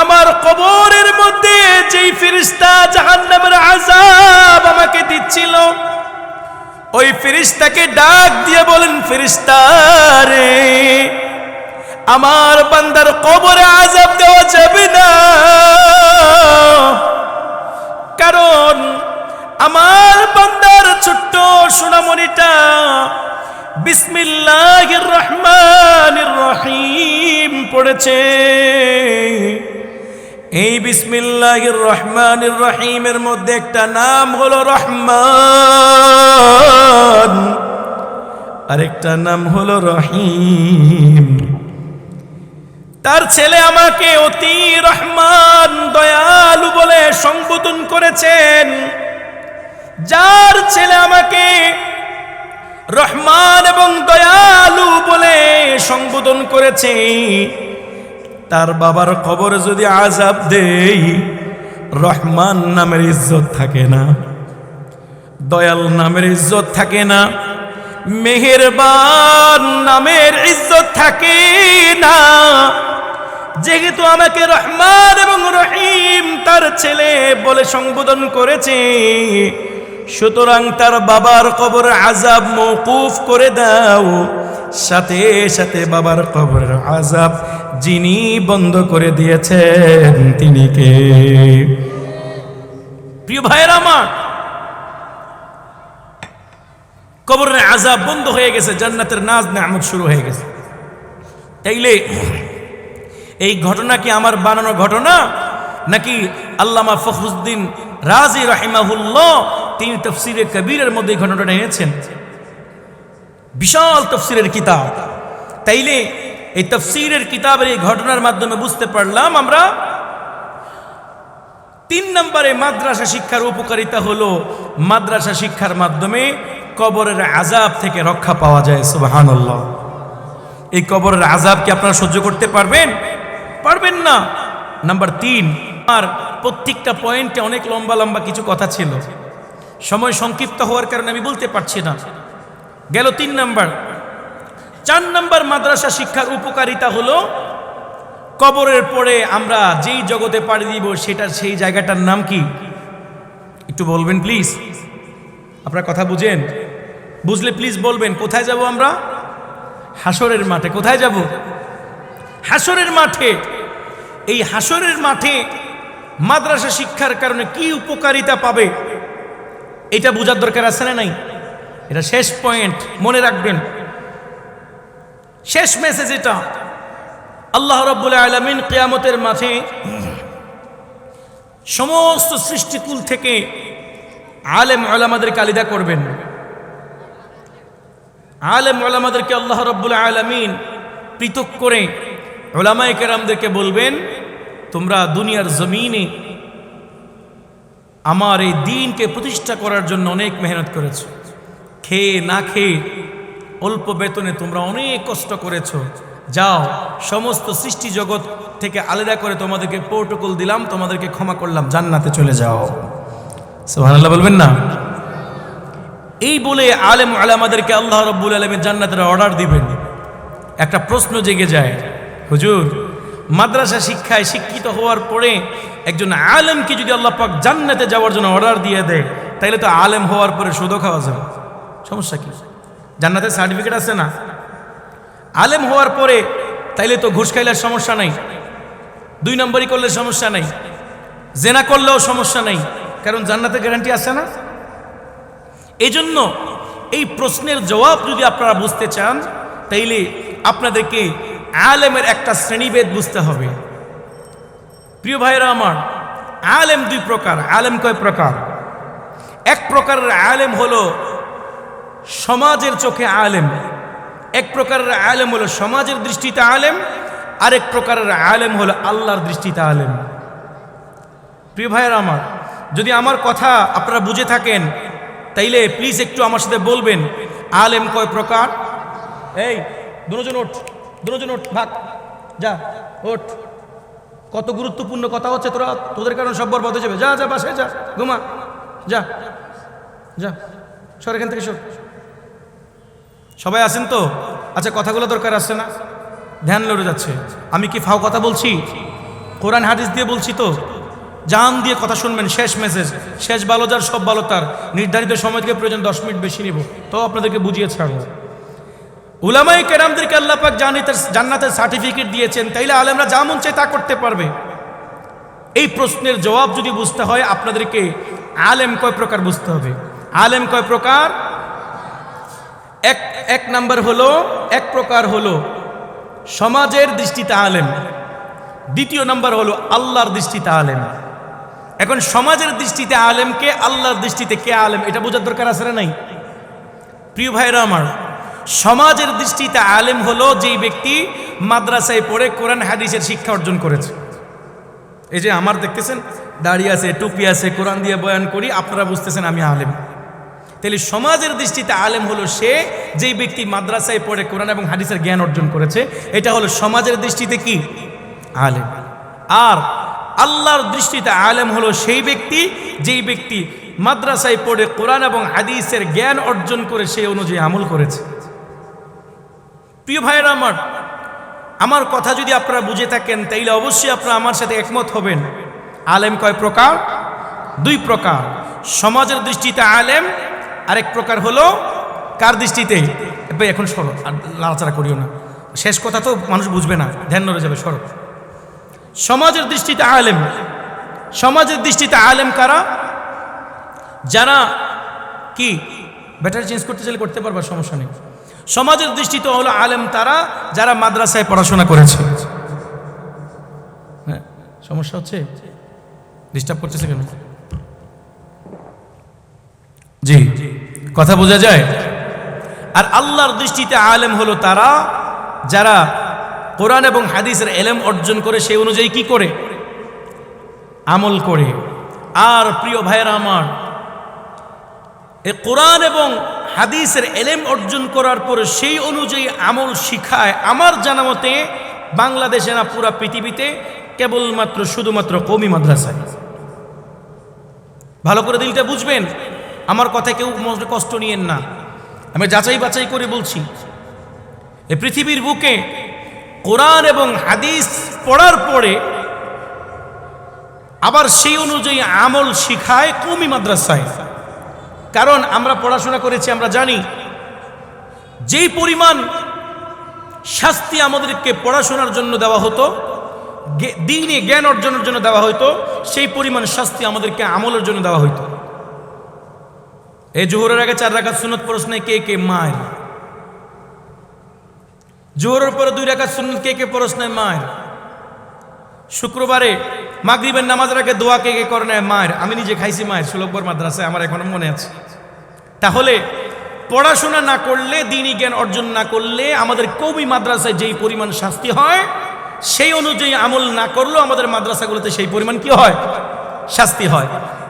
আমার কবরের মধ্যে যেই ফেরেশতা জাহান্নামের আযাব আমাকে দিচ্ছিল, ওই ফেরেশতাকে ডাক দিয়ে বলেন, ফেরেশতা রে, আমার বান্দার কবরে আযাব দেওয়া যাবে না, কারণ আমার বান্দার ছোট্ট সোনামণিটা বিসমিল্লাহির রহমানির রহিম পড়েছে। এই বিসমিল্লাহির রহমানির রহিমের মধ্যে একটা নাম হলো রহমান। আরেকটা নাম হলো রহিম। তার ছেলে আমাকে অতি রহমান দয়ালু বলে সম্বোধন করেছেন। যার ছেলে আমাকে রহমান এবং দয়ালু বলে সম্বোধন করেছে, তার বাবার কবরে যদি আযাব দেই, রহমান নামের ইজ্জত থাকে না, দয়াল নামের ইজ্জত থাকে না, মেহেরবান নামের ইজ্জত থাকে না। যেহেতু আমাকে রহমান এবং রহিম তার ছেলে বলে সম্বোধন করেছে, সুতরাং তার বাবার কবরের আযাব মওকুফ করে দাও। সাথে সাথে বাবার কবরের আযাব যিনি বন্ধ করে দিয়েছেন তিনি কে? প্রিয় ভাইয়েরা আমার, কবরের আযাব বন্ধ হয়ে গেছে, জান্নাতের নাজ নেয়ামত শুরু হয়ে গেছে। তাইলে এই ঘটনা কি আমার বানানো ঘটনা, নাকি আল্লামা ফখরুদ্দিন রাজি রাহিমাহুল্লাহ তিনি তাফসীরে কবীরের মধ্যে এই ঘটনাটা এনেছেন? বিশাল তাফসীরের কিতাব। তাইলে এই তাফসীরের কিতাবের এই ঘটনার মাধ্যমে বুঝতে পারলাম আমরা 3 নম্বরে মাদ্রাসা শিক্ষার উপকারিতা হলো মাদ্রাসা শিক্ষার মাধ্যমে কবরের আযাব থেকে রক্ষা পাওয়া যায়। সুবহানাল্লাহ। এই কবরের আযাব কি আপনারা সহ্য করতে পারবেন? পারবেন না। নাম্বার 3, আর প্রত্যেকটা পয়েন্টে অনেক লম্বা লম্বা কিছু কথা ছিল, সময় সংক্ষিপ্ত হওয়ার কারণে আমি বলতে পারছি না। গেল 3 নাম্বার। 4 নাম্বার মাদ্রাসা শিক্ষার উপকারিতা হলো কবরের পরে আমরা যেই জগতে পাড়ি দিব সেই জায়গাটার নাম কি একটু বলবেন প্লিজ? আপনারা কথা বুঝেন? বুঝলে প্লিজ বলবেন। কোথায় যাব আমরা? হাসরের মাঠে। কোথায় যাব? হাসরের মাঠে। এই হাসরের মাঠে মাদ্রাসা শিক্ষার কারণে কি উপকারিতা পাবে এটা বোঝার দরকার আছে না নাই? এটা শেষ পয়েন্ট, মনে রাখবেন। শেষ মেসেজ এটা। আল্লাহ রাব্বুল আলামিন কিয়ামতের মাঠে সমস্ত সৃষ্টিকুল থেকে আলেম উলামাদেরকে আলাদা করবেন। আলেম উলামাদেরকে আল্লাহ রাব্বুল আলামিন পৃথক করে উলামায়ে কেরামদেরকে বলবেন, তোমরা দুনিয়ার জমিনে আমার এই দ্বীনকে প্রতিষ্ঠা করার জন্য অনেক মেহনত করেছো, খেয়ে না খেয়ে অল্প বেতনে তোমরা অনেক কষ্ট করেছো। যাও, সমস্ত সৃষ্টি জগৎ থেকে আলাদা করে তোমাদেরকে প্রোটোকল দিলাম, তোমাদেরকে ক্ষমা করলাম, জান্নাতে চলে যাও। সুবহানাল্লাহ বলবেন না? এই বলে আলেম উলামাদেরকে আল্লাহ রাব্বুল আলামিন জান্নাতের অর্ডার দিবেন। একটা প্রশ্ন জেগে যায়, হুজুর মাদ্রাসা শিক্ষায় শিক্ষিত হওয়ার পরে একজন আলেমকে যদি আল্লাহ পাক জান্নাতে যাওয়ার জন্য অর্ডার দিয়ে দেয়, তাইলে তো আলেম হওয়ার পরে সুদও খাওয়া যাবে, সমস্যা কি? জান্নাতের সার্টিফিকেট আছে না? আলেম হওয়ার পরে তাইলে তো ঘুষ খাইলে সমস্যা নাই, 2 নম্বরই করলে সমস্যা নাই, জেনা করলেও সমস্যা নাই, কারণ জান্নাতের গ্যারান্টি আছে না? এই জন্য এই প্রশ্নের জবাব যদি আপনারা বুঝতে চান, তাইলে আপনাদেরকে আলেমের একটা শ্রেণীভেদ বুঝতে হবে। প্রিয় ভাইরা আমার, আলেম 2 প্রকার। আলেম কয় প্রকার? এক প্রকারের আলেম হলো সমাজের চোখে আলেম, এক প্রকারের আলেম হলো সমাজের দৃষ্টিতে আলেম, আরেক প্রকারের আলেম হলো আল্লাহর দৃষ্টিতে আলেম। প্রিয় ভাইরা আমার, যদি আমার কথা আপনারা বুঝে থাকেন তাইলে প্লিজ একটু আমার সাথে বলবেন, আলেম কয় প্রকার? এই দুজন ওঠ, দুজন ওঠ, ভাগ যা, ওঠ। কত গুরুত্বপূর্ণ কথা হচ্ছে, তোদের কারণে সব বরবাদ হয়ে যাবে। যা যা, বাসায় যা, ঘুমা, যা যা, সর এখান থেকে, সর। সবাই আছেন তো? আচ্ছা, কথাগুলো দরকার আছে না? ধ্যান লড়ে যাচ্ছে। আমি কি ফাও কথা বলছি? কোরআন হাদিস দিয়ে বলছি তো? জান দিয়ে কথা শুনবেন। শেষ মেসেজ, শেষ ভালো যার সব ভালো তার। নির্ধারিত সময় থেকে প্রয়োজন 10 মিনিট বেশি নিব, তো আপনাদেরকে বুঝিয়ে ছাড়বো। উলামায়ে কেরামদেরকে আল্লাহ পাক জান্নাতের সার্টিফিকেট দিয়েছেন, তাইলে আলেমরা যা মন চায় তা করতে পারবে। এই প্রশ্নের জবাব যদি বুঝতে হয়, আপনাদেরকে আলেম কয় প্রকার বুঝতে হবে। আলেম কয় প্রকার? এক নাম্বার হলো, এক প্রকার হলো সমাজের দৃষ্টিতে আলেম, দ্বিতীয় নাম্বার হলো আল্লাহর দৃষ্টিতে আলেম। এখন সমাজের দৃষ্টিতে আলেমকে, আল্লাহর দৃষ্টিতে কে আলেম, এটা বোঝার দরকার আছে না নাই? প্রিয় ভাইরা আমার, সমাজের দৃষ্টিতে আলেম হলো যেই ব্যক্তি মাদ্রাসায় পড়ে কোরআন হাদিসের শিক্ষা অর্জন করেছে। এই যে আমার দেখতেছেন দাড়ি আছে, টুপি আছে, কোরআন দিয়ে বয়ান করি, আপনারা বুঝতেছেন আমি আলেম। তাহলে সমাজের দৃষ্টিতে আলেম হলো সে যেই ব্যক্তি মাদ্রাসায় পড়ে কোরআন এবং হাদিসের জ্ঞান অর্জন করেছে, এটা হলো সমাজের দৃষ্টিতে কি আলেম। আর আল্লাহর দৃষ্টিতে আলেম হলো সেই ব্যক্তি যেই ব্যক্তি মাদ্রাসায় পড়ে কোরআন এবং হাদিসের জ্ঞান অর্জন করে সেই অনুযায়ী আমল করেছে। প্রিয় ভাইয়েরা আমার কথা যদি আপনারা বুঝে থাকেন তাইলে অবশ্যই আপনারা আমার সাথে একমত হবেন। আলেম কয় প্রকার? দুই প্রকার। সমাজের দৃষ্টিতে আলেম, আরেক প্রকার হলো কার দৃষ্টিতে? ভাই এখন সরো, আর লাড়াচাড়া করিও না, শেষ কথা তো মানুষ বুঝবে না, ধ্যান নড়ে যাবে, সরো। সমাজের দৃষ্টিতে আলেম, সমাজের দৃষ্টিতে আলেম কারা? যারা কি ব্যাটারি চেঞ্জ করতে চাইলে করতে পারবা, সমস্যা নেই। সমাজের দৃষ্টিতে হলো আলেম তারা যারা মাদ্রাসায় পড়াশোনা করেছে। হ্যাঁ, সমস্যা হচ্ছে, ডিস্টার্ব করতেছে কেন? জি, কথা বোঝা যায়? আর আল্লাহর দৃষ্টিতে আলেম হলো তারা যারা কোরআন এবং হাদিসের এলেম অর্জন করে সেই অনুযায়ী কি করে? আমল করে। আর প্রিয় ভাইয়েরা আমার, এই কোরআন এবং হাদিসের এলেম অর্জন করার পরে সেই অনুযায়ী আমল শিখায় আমার জানা মতে বাংলাদেশে না পুরা পৃথিবীতে কেবলমাত্র শুধুমাত্র কওমি মাদ্রাসায়। ভালো করে দিলটা বুঝবেন, আমার কথা কেউ কষ্ট নিয়েন না, আমি যাচাই বাছাই করে বলছি। এই পৃথিবীর বুকে কোরআন এবং হাদিস পড়ার পরে আবার সেই অনুযায়ী আমল শিখায় কওমি মাদ্রাসায়। কারণ আমরা পড়াশোনা করেছি, আমরা জানি যেই পরিমাণ শাস্তি আমাদেরকে পড়াশোনার জন্য দেওয়া হতো, দ্বীনে জ্ঞান অর্জনের জন্য দেওয়া হতো, সেই পরিমাণ শাস্তি আমাদেরকে আমলের জন্য দেওয়া হতো। এই জোহরের আগে 4 রাকাত সুন্নত পড়ছ না, কে কে মায়ের? জোহরের পরে 2 রাকাত সুন্নত কে কে পড়ছ না, মায়ের? শুক্রবারে মাগরিবের নামাজের আগে দোয়া কে কে করে না, মায়ের? আমি নিজে খাইছি মায়ের, সুলভবর মাদ্রাসায়, আমার এখনো মনে আছে। তাহলে পড়াশোনা না করলে, দ্বীনি জ্ঞান অর্জন না করলে আমাদের কওমি মাদ্রাসায় যেই পরিমাণ শাস্তি হয়, সেই অনুযায়ী আমল না করলেও আমাদের মাদ্রাসাগুলোতে সেই পরিমাণ কি হয়? শাস্তি হয়।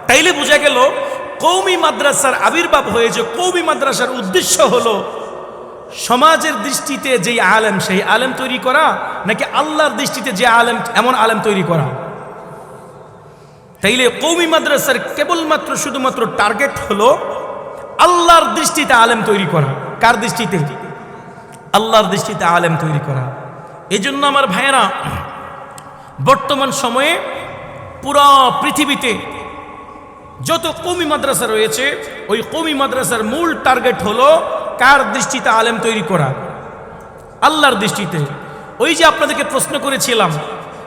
তাইলে বোঝা গেল কওমি মাদ্রাসার আবির্ভাব হয়েছে, কওমি মাদ্রাসার উদ্দেশ্য হলো সমাজের দৃষ্টিতে যেই আলেম সেই আলেম তৈরি করা, নাকি আল্লাহর দৃষ্টিতে যে আলেম এমন আলেম তৈরি করা? তাইলে কওমি মাদ্রাসার কেবলমাত্র শুধুমাত্র টার্গেট হলো আল্লাহর দৃষ্টিতে আলেম তৈরি করা। কার দৃষ্টিতে? আল্লাহর দৃষ্টিতে আলেম তৈরি করা। এই জন্য আমার ভাইয়েরা, বর্তমান সময়ে পুরো পৃথিবীতে যত কওমি মাদ্রাসা রয়েছে, ওই কওমি মাদ্রাসার মূল টার্গেট হলো কার দৃষ্টিতে আলেম তৈরি করা? আল্লাহর দৃষ্টিতে। ওই যে আপনাদেরকে প্রশ্ন করেছিলাম,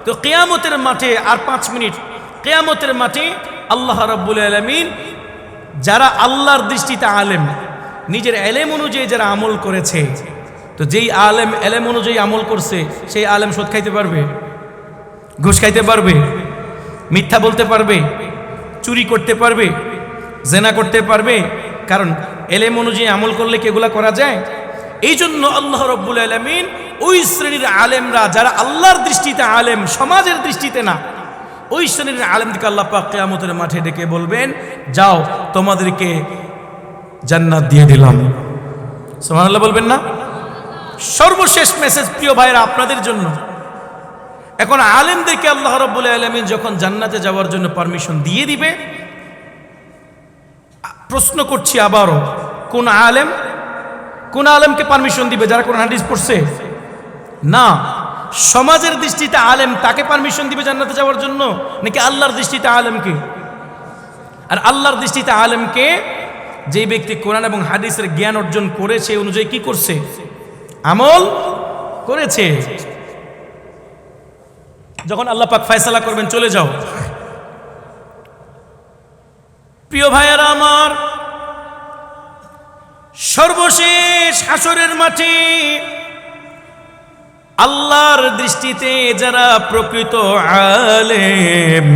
তো কিয়ামতের মাঠে আর 5 মিনিট, কিয়ামতের মাঠে আল্লাহ রাব্বুল আলামিন যারা আল্লাহর দৃষ্টিতে আলেম, নিজের এলেম অনুযায়ী যারা আমল করেছে, তো যেই আলেম এলেম অনুযায়ী আমল করছে সেই আলেম সুদ খাইতে পারবে? ঘুষ খাইতে পারবে? মিথ্যা বলতে পারবে? চুরি করতে পারবে? জেনা করতে পারবে? কারণ এলেম অনুযায়ী আমল করলে কি এগুলা করা যায়? এই জন্য আল্লাহ রাব্বুল আলামিন ওই শ্রেণীর আলেমরা যারা আল্লাহর দৃষ্টিতে আলেম, সমাজের দৃষ্টিতে না, ওই শ্রেণীর আলেমদেরকে আল্লাহ পাক কিয়ামতের মাঠে ডেকে বলবেন, যাও তোমাদেরকে জান্নাত দিয়ে দিলাম। সুবহানাল্লাহ বলবেন না? সর্বশেষ মেসেজ প্রিয় ভাইরা আপনাদের জন্য, এখন আলেমদেরকে আল্লাহ রাব্বুল আলামিন যখন জান্নাতে যাওয়ার জন্য পারমিশন দিয়ে দিবে, প্রশ্ন করছি আবারও, কোন আলেমকে পারমিশন দিবে? যারা কোরআন হাদিস পড়ছে? না, সমাজের দৃষ্টিতে আলেম তাকে পারমিশন দিবে জান্নাতে যাওয়ার জন্য, নাকি আল্লাহর দৃষ্টিতে আলেমকে? আর আল্লাহর দৃষ্টিতে আলেমকে যে ব্যক্তি কোরআন এবং হাদিসের জ্ঞান অর্জন করে সেই অনুযায়ী কি করছে? আমল করেছে। যখন আল্লাহ পাক ফয়সালা করবেন চলে যাও। প্রিয় ভাইয়েরা আমার, সর্বশেষ হাসরের মাঠে আল্লাহর দৃষ্টিতে যারা প্রকৃত আলেম,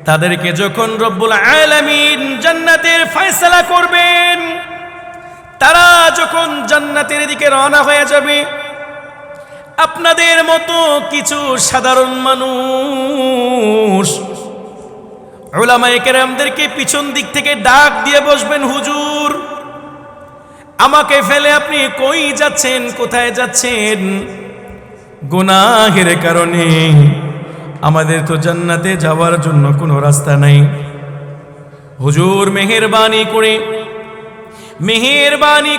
তাদেরকে যখন রব্বুল আলামিন জান্নাতের ফয়সালা করবেন, তারা যখন জান্নাতের দিকে রওনা হয়ে যাবে, আপনাদের মতো কিছু সাধারণ মানুষ উলামায়ে কেরামদেরকে পিছন দিক থেকে ডাক দিয়ে বসবেন, হুজুর আমাকে ফেলে আপনি কই যাচ্ছেন, কোথায় যাচ্ছেন? গুনাহের কারণে আমাদের তো জান্নাতে যাওয়ার জন্য কোনো রাস্তা নাই। হুজুর মেহেরবানি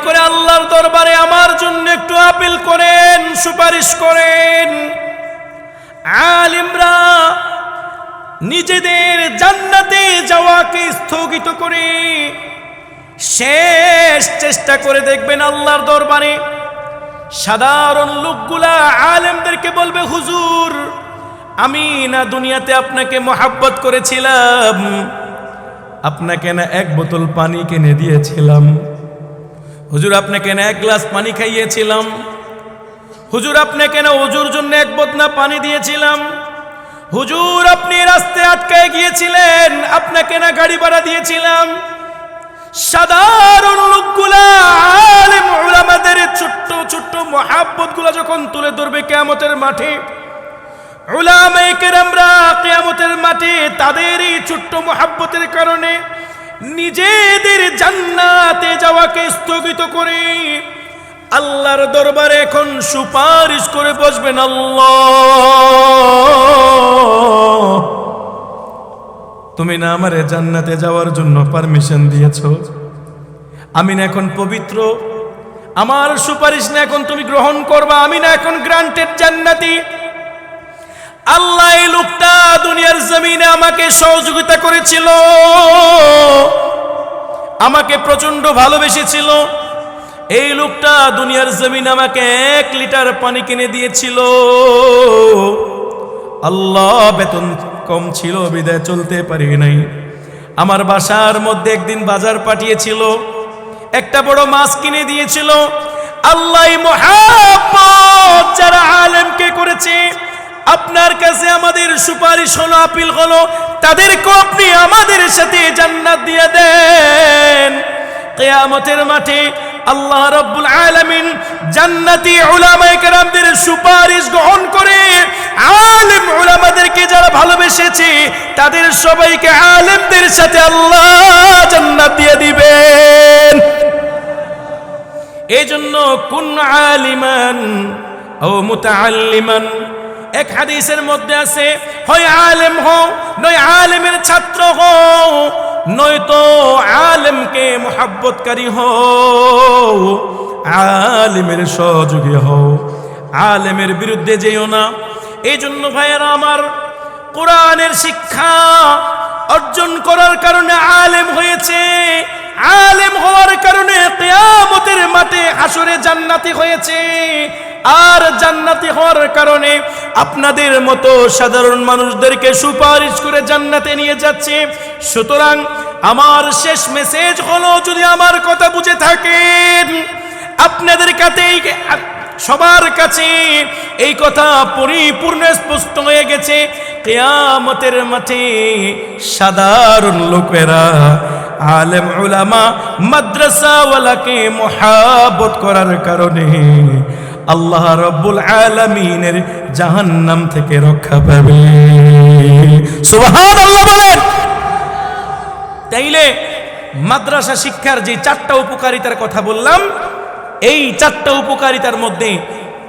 করে আল্লাহর দরবারে আমার জন্য একটু আপিল করেন, সুপারিশ করেন। আলিমরা নিজেদের জান্নাতে যাওয়াকে স্থগিত করে শেষ চেষ্টা করে দেখবেন আল্লাহর দরবারে সাধারণ লোকগুলা আলেমদেরকে বলবে, হুজুর আমি না দুনিয়াতে আপনাকে মহাব্বত করেছিলাম, আপনাকে না এক বোতল পানি কিনে দিয়েছিলাম, হুজুর আপনাকে না এক গ্লাস পানি খাইয়েছিলাম, হুজুর আপনাকে না ওযুর জন্য এক বদনা পানি দিয়েছিলাম, হুজুর আপনি রাস্তায় আটকায় গিয়েছিলেন, আপনাকে না গাড়ি ভাড়া দিয়েছিলাম। সাধারণ লোকগুলা আলেম উলামাদের ছোট্ট ছোট্ট মহাব্বত গুলা যখন তুলে ধরবে কিয়ামতের মাঠে, উলামায়ে কেরামরা কিয়ামতের মাঠে তাদের এই ছোট্ট মহাব্বতের কারণে নিজেদের জান্নাতে যাওয়াকে স্থগিত করে আল্লাহর দরবারে এখন সুপারিশ করে বসবেন, আল্লাহ তুমি না আমারে জান্নাতে যাওয়ার জন্য পারমিশন দিয়েছো, আমি না এখন পবিত্র, আমার সুপারিশ না এখন তুমি গ্রহণ করবা, আমি না এখন গ্রান্টেড জান্নাতি। আল্লাহ এই লোকটা দুনিয়ার জমিনে আমাকে সহযোগিতা করেছিল, আমাকে প্রচন্ড ভালোবেসেছিল, এই লোকটা দুনিয়ার জমিনে আমাকে 1 লিটার পানি কিনে দিয়েছিল, আল্লাহ বেতন কম ছিল বিদায় চলতে পারি নাই, আমার বাসার মধ্যে একদিন বাজার পাঠিয়েছিল, একটা বড় মাছ কিনে দিয়েছিল। আল্লাহ মুহাব্বত যারা আলেমকে করেছে, আপনার কাছে আমাদের সুপারিশ হলো, আপিল হলো, তাদেরকে আপনি আমাদের সাথে জান্নাত দিয়ে দেন। কিয়ামতের মাঠে আল্লাহ রাব্বুল আলামিন জান্নাতি উলামায়ে কেরামদের সুপারিশ গ্রহণ করে আলেম উলামাদেরকে যারা ভালোবেসেছে তাদের সবাইকে আলেমদের সাথে আল্লাহ জান্নাত দিয়ে দিবেন। এজন্য কুন আলিমান ও মুতাআল্লিমান, এক হাদিসের মধ্যে আছে, হয় আলেম হও নয় আলেমের ছাত্র হও, নয়তো আলেমকে মুহাব্বতকারী হও, আলেমের সহযোগী হও, আলেমের বিরুদ্ধে যেও না। এই জন্য ভাইয়েরা আমার, কোরআনের শিক্ষা অর্জন করার কারণে আলেম হয়েছে, আলেম হওয়ার কারণে কিয়ামতের মাঠে হাসরে জান্নাতি হয়েছে, আর জান্নাতি হওয়ার কারণে আপনাদের মতো সাধারণ মানুষদেরকে সুপারিশ করে জান্নাতে নিয়ে যাচ্ছে। সুতরাং আমার শেষ মেসেজ হলো, যদি আমার কথা বুঝে থাকেন, আপনাদের কাছে সবার কাছে এই কথা পরিপূর্ণ স্পষ্ট হয়ে গেছে, কিয়ামতের মাঠে সাধারণ লোকেরা আলেম উলামা মাদ্রাসাওয়ালাকে মুহাব্বত করার কারণে আল্লাহ রাব্বুল আলামিনের জাহান্নাম থেকে রক্ষা পাবে। সুবহানাল্লাহ বলেন। তাইলে মাদ্রাসা শিক্ষার যে 4টা উপকারিতার কথা বললাম, এই 4টা উপকারিতার মধ্যে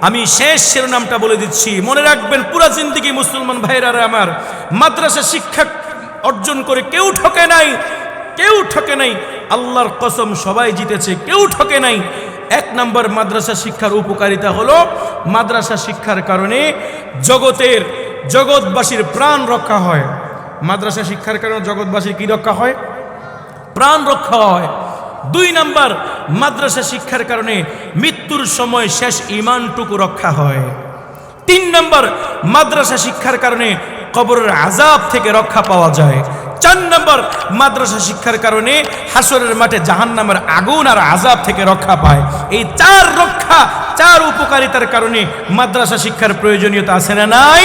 আমি শেষ শিরোনামটা বলে দিচ্ছি, মনে রাখবেন পুরা জিন্দেগি মুসলমান ভাইরা আমার, মাদ্রাসা শিক্ষা অর্জন করে কেউ ঠকে নাই, কেউ ঠকে নাই, আল্লাহর কসম সবাই জিতেছে, কেউ ঠকে নাই। 1 নম্বর মাদ্রাসা শিক্ষার উপকারিতা হলো, মাদ্রাসা শিক্ষার কারণে জগৎবাসীর প্রাণ রক্ষা হয়। মাদ্রাসা শিক্ষার কারণে জগৎবাসীর কি রক্ষা হয়? প্রাণ রক্ষা হয়। 2 নম্বর, মাদ্রাসা শিক্ষার কারণে মৃত্যুর সময় শেষ ঈমানটুকু রক্ষা হয়। 3 নম্বর, মাদ্রাসা শিক্ষার কারণে কবরের আযাব থেকে রক্ষা পাওয়া যায়। 4 নম্বর, মাদ্রাসা শিক্ষার কারণে হাসরের মাঠে জাহান্নামের আগুন আর আযাব থেকে রক্ষা পায়। এই 4 উপকারিতার কারণে মাদ্রাসা শিক্ষার প্রয়োজনীয়তা আছে না নাই?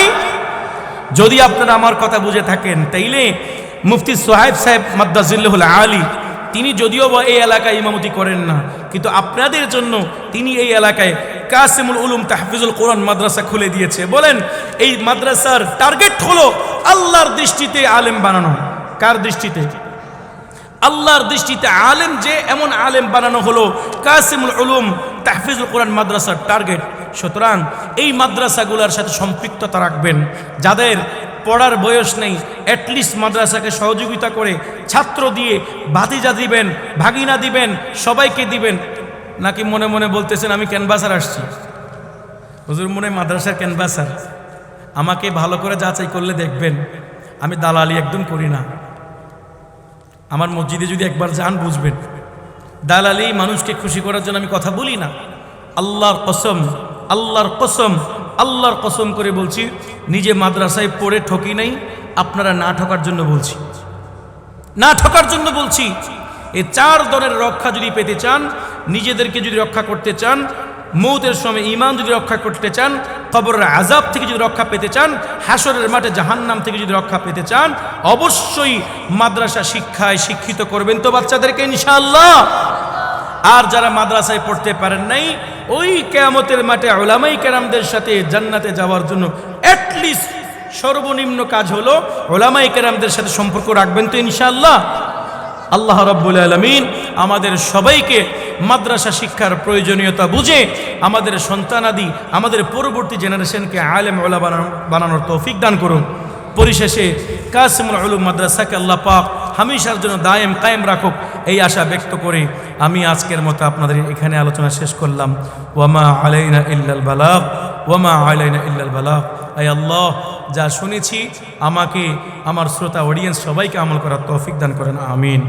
যদি আপনারা আমার কথা বুঝে থাকেন, তাইলে মুফতি সোহাইব সাহেব মাদ্দাজিল্লাহুল আলী তিনি যদিও বা এই এলাকায় ইমামতি করেন না, কিন্তু আপনাদের জন্য তিনি এই এলাকায় কাসিমুল উলুম তাহফিজুল কোরআন মাদ্রাসা খুলে দিয়েছে। বলেন, এই মাদ্রাসার টার্গেট হলো আল্লাহর দৃষ্টিতে আলেম বানানো। কার দৃষ্টিতে? আল্লাহর দৃষ্টিতে আলেম, যে এমন আলেম বানানো হলো কাসিমুল উলুম তাহফিজুল কোরআন মাদ্রাসার টার্গেট। সুতরাং এই মাদ্রাসাগুলোর সাথে সম্পৃক্ততা রাখবেন। যাদের পড়ার বয়স নেই, অ্যাটলিস্ট মাদ্রাসাকে সহযোগিতা করে ছাত্র দিয়ে ভাতিজা দিবেন, ভাগিনা দিবেন, সবাইকে দিবেন। নাকি মনে মনে বলতেছেন আমি ক্যানভাসার আসছি, হুজুর মনে মাদ্রাসার ক্যানভাসার। আমাকে ভালো করে যাচাই করলে দেখবেন আমি দালালি একদম করি না। আমার মসজিদে যদি একবার যান বুঝবেন, দালালি মানুষকে খুশি করার জন্য আমি কথা বলি না। আল্লাহর কসম, আল্লাহর কসম, আল্লাহর কসম করে বলছি, নিজে মাদ্রাসায় পড়ে ঠকি নাই, আপনারা না ঠকার জন্য বলছি, না ঠকার জন্য বলছি। এই 4 দলের রক্ষা যদি পেতে চান, নিজেদেরকে যদি রক্ষা করতে চান, মৌতের সময় ঈমান যদি রক্ষা করতে চান, কবরের আযাব থেকে যদি রক্ষা পেতে চান, হাসরের মাঠে জাহান্নাম থেকে যদি রক্ষা পেতে চান, অবশ্যই মাদ্রাসা শিক্ষায় শিক্ষিত করবেন তো বাচ্চাদেরকে ইনশাআল্লাহ। আর যারা মাদ্রাসায় পড়তে পারেন নাই, ওই কিয়ামতের মাঠে উলামায়ে কেরামদের সাথে জান্নাতে যাওয়ার জন্য অ্যাটলিস্ট সর্বনিম্ন কাজ হলো উলামায়ে কেরামদের সাথে সম্পর্ক রাখবেন তো ইনশাআল্লাহ। আল্লাহ রাব্বুল আলামিন আমাদের সবাইকে মাদ্রাসা শিক্ষার প্রয়োজনীয়তা বুঝে আমাদের সন্তানাদি, আমাদের পরবর্তী জেনারেশনকে আলেম ওলামা বানানোর তৌফিক দান করুন। পরিশেষে কাসিমুল উলুম মাদ্রাসাকে আল্লাহ পাক হামেশার জন্য দায়েম কায়েম রাখুক, এই আশা ব্যক্ত করে আমি আজকের মতো আপনাদের এখানে আলোচনা শেষ করলাম। ওয়ামা আলাইনা ইল্লাল বালাগ, ওয়ামা আলাইনা ইল্লাল বালাগ। আয় আল্লাহ, যা শুনেছি আমাকে, আমার শ্রোতা অডিয়েন্স সবাইকে আমল করার তৌফিক দান করেন, আমিন।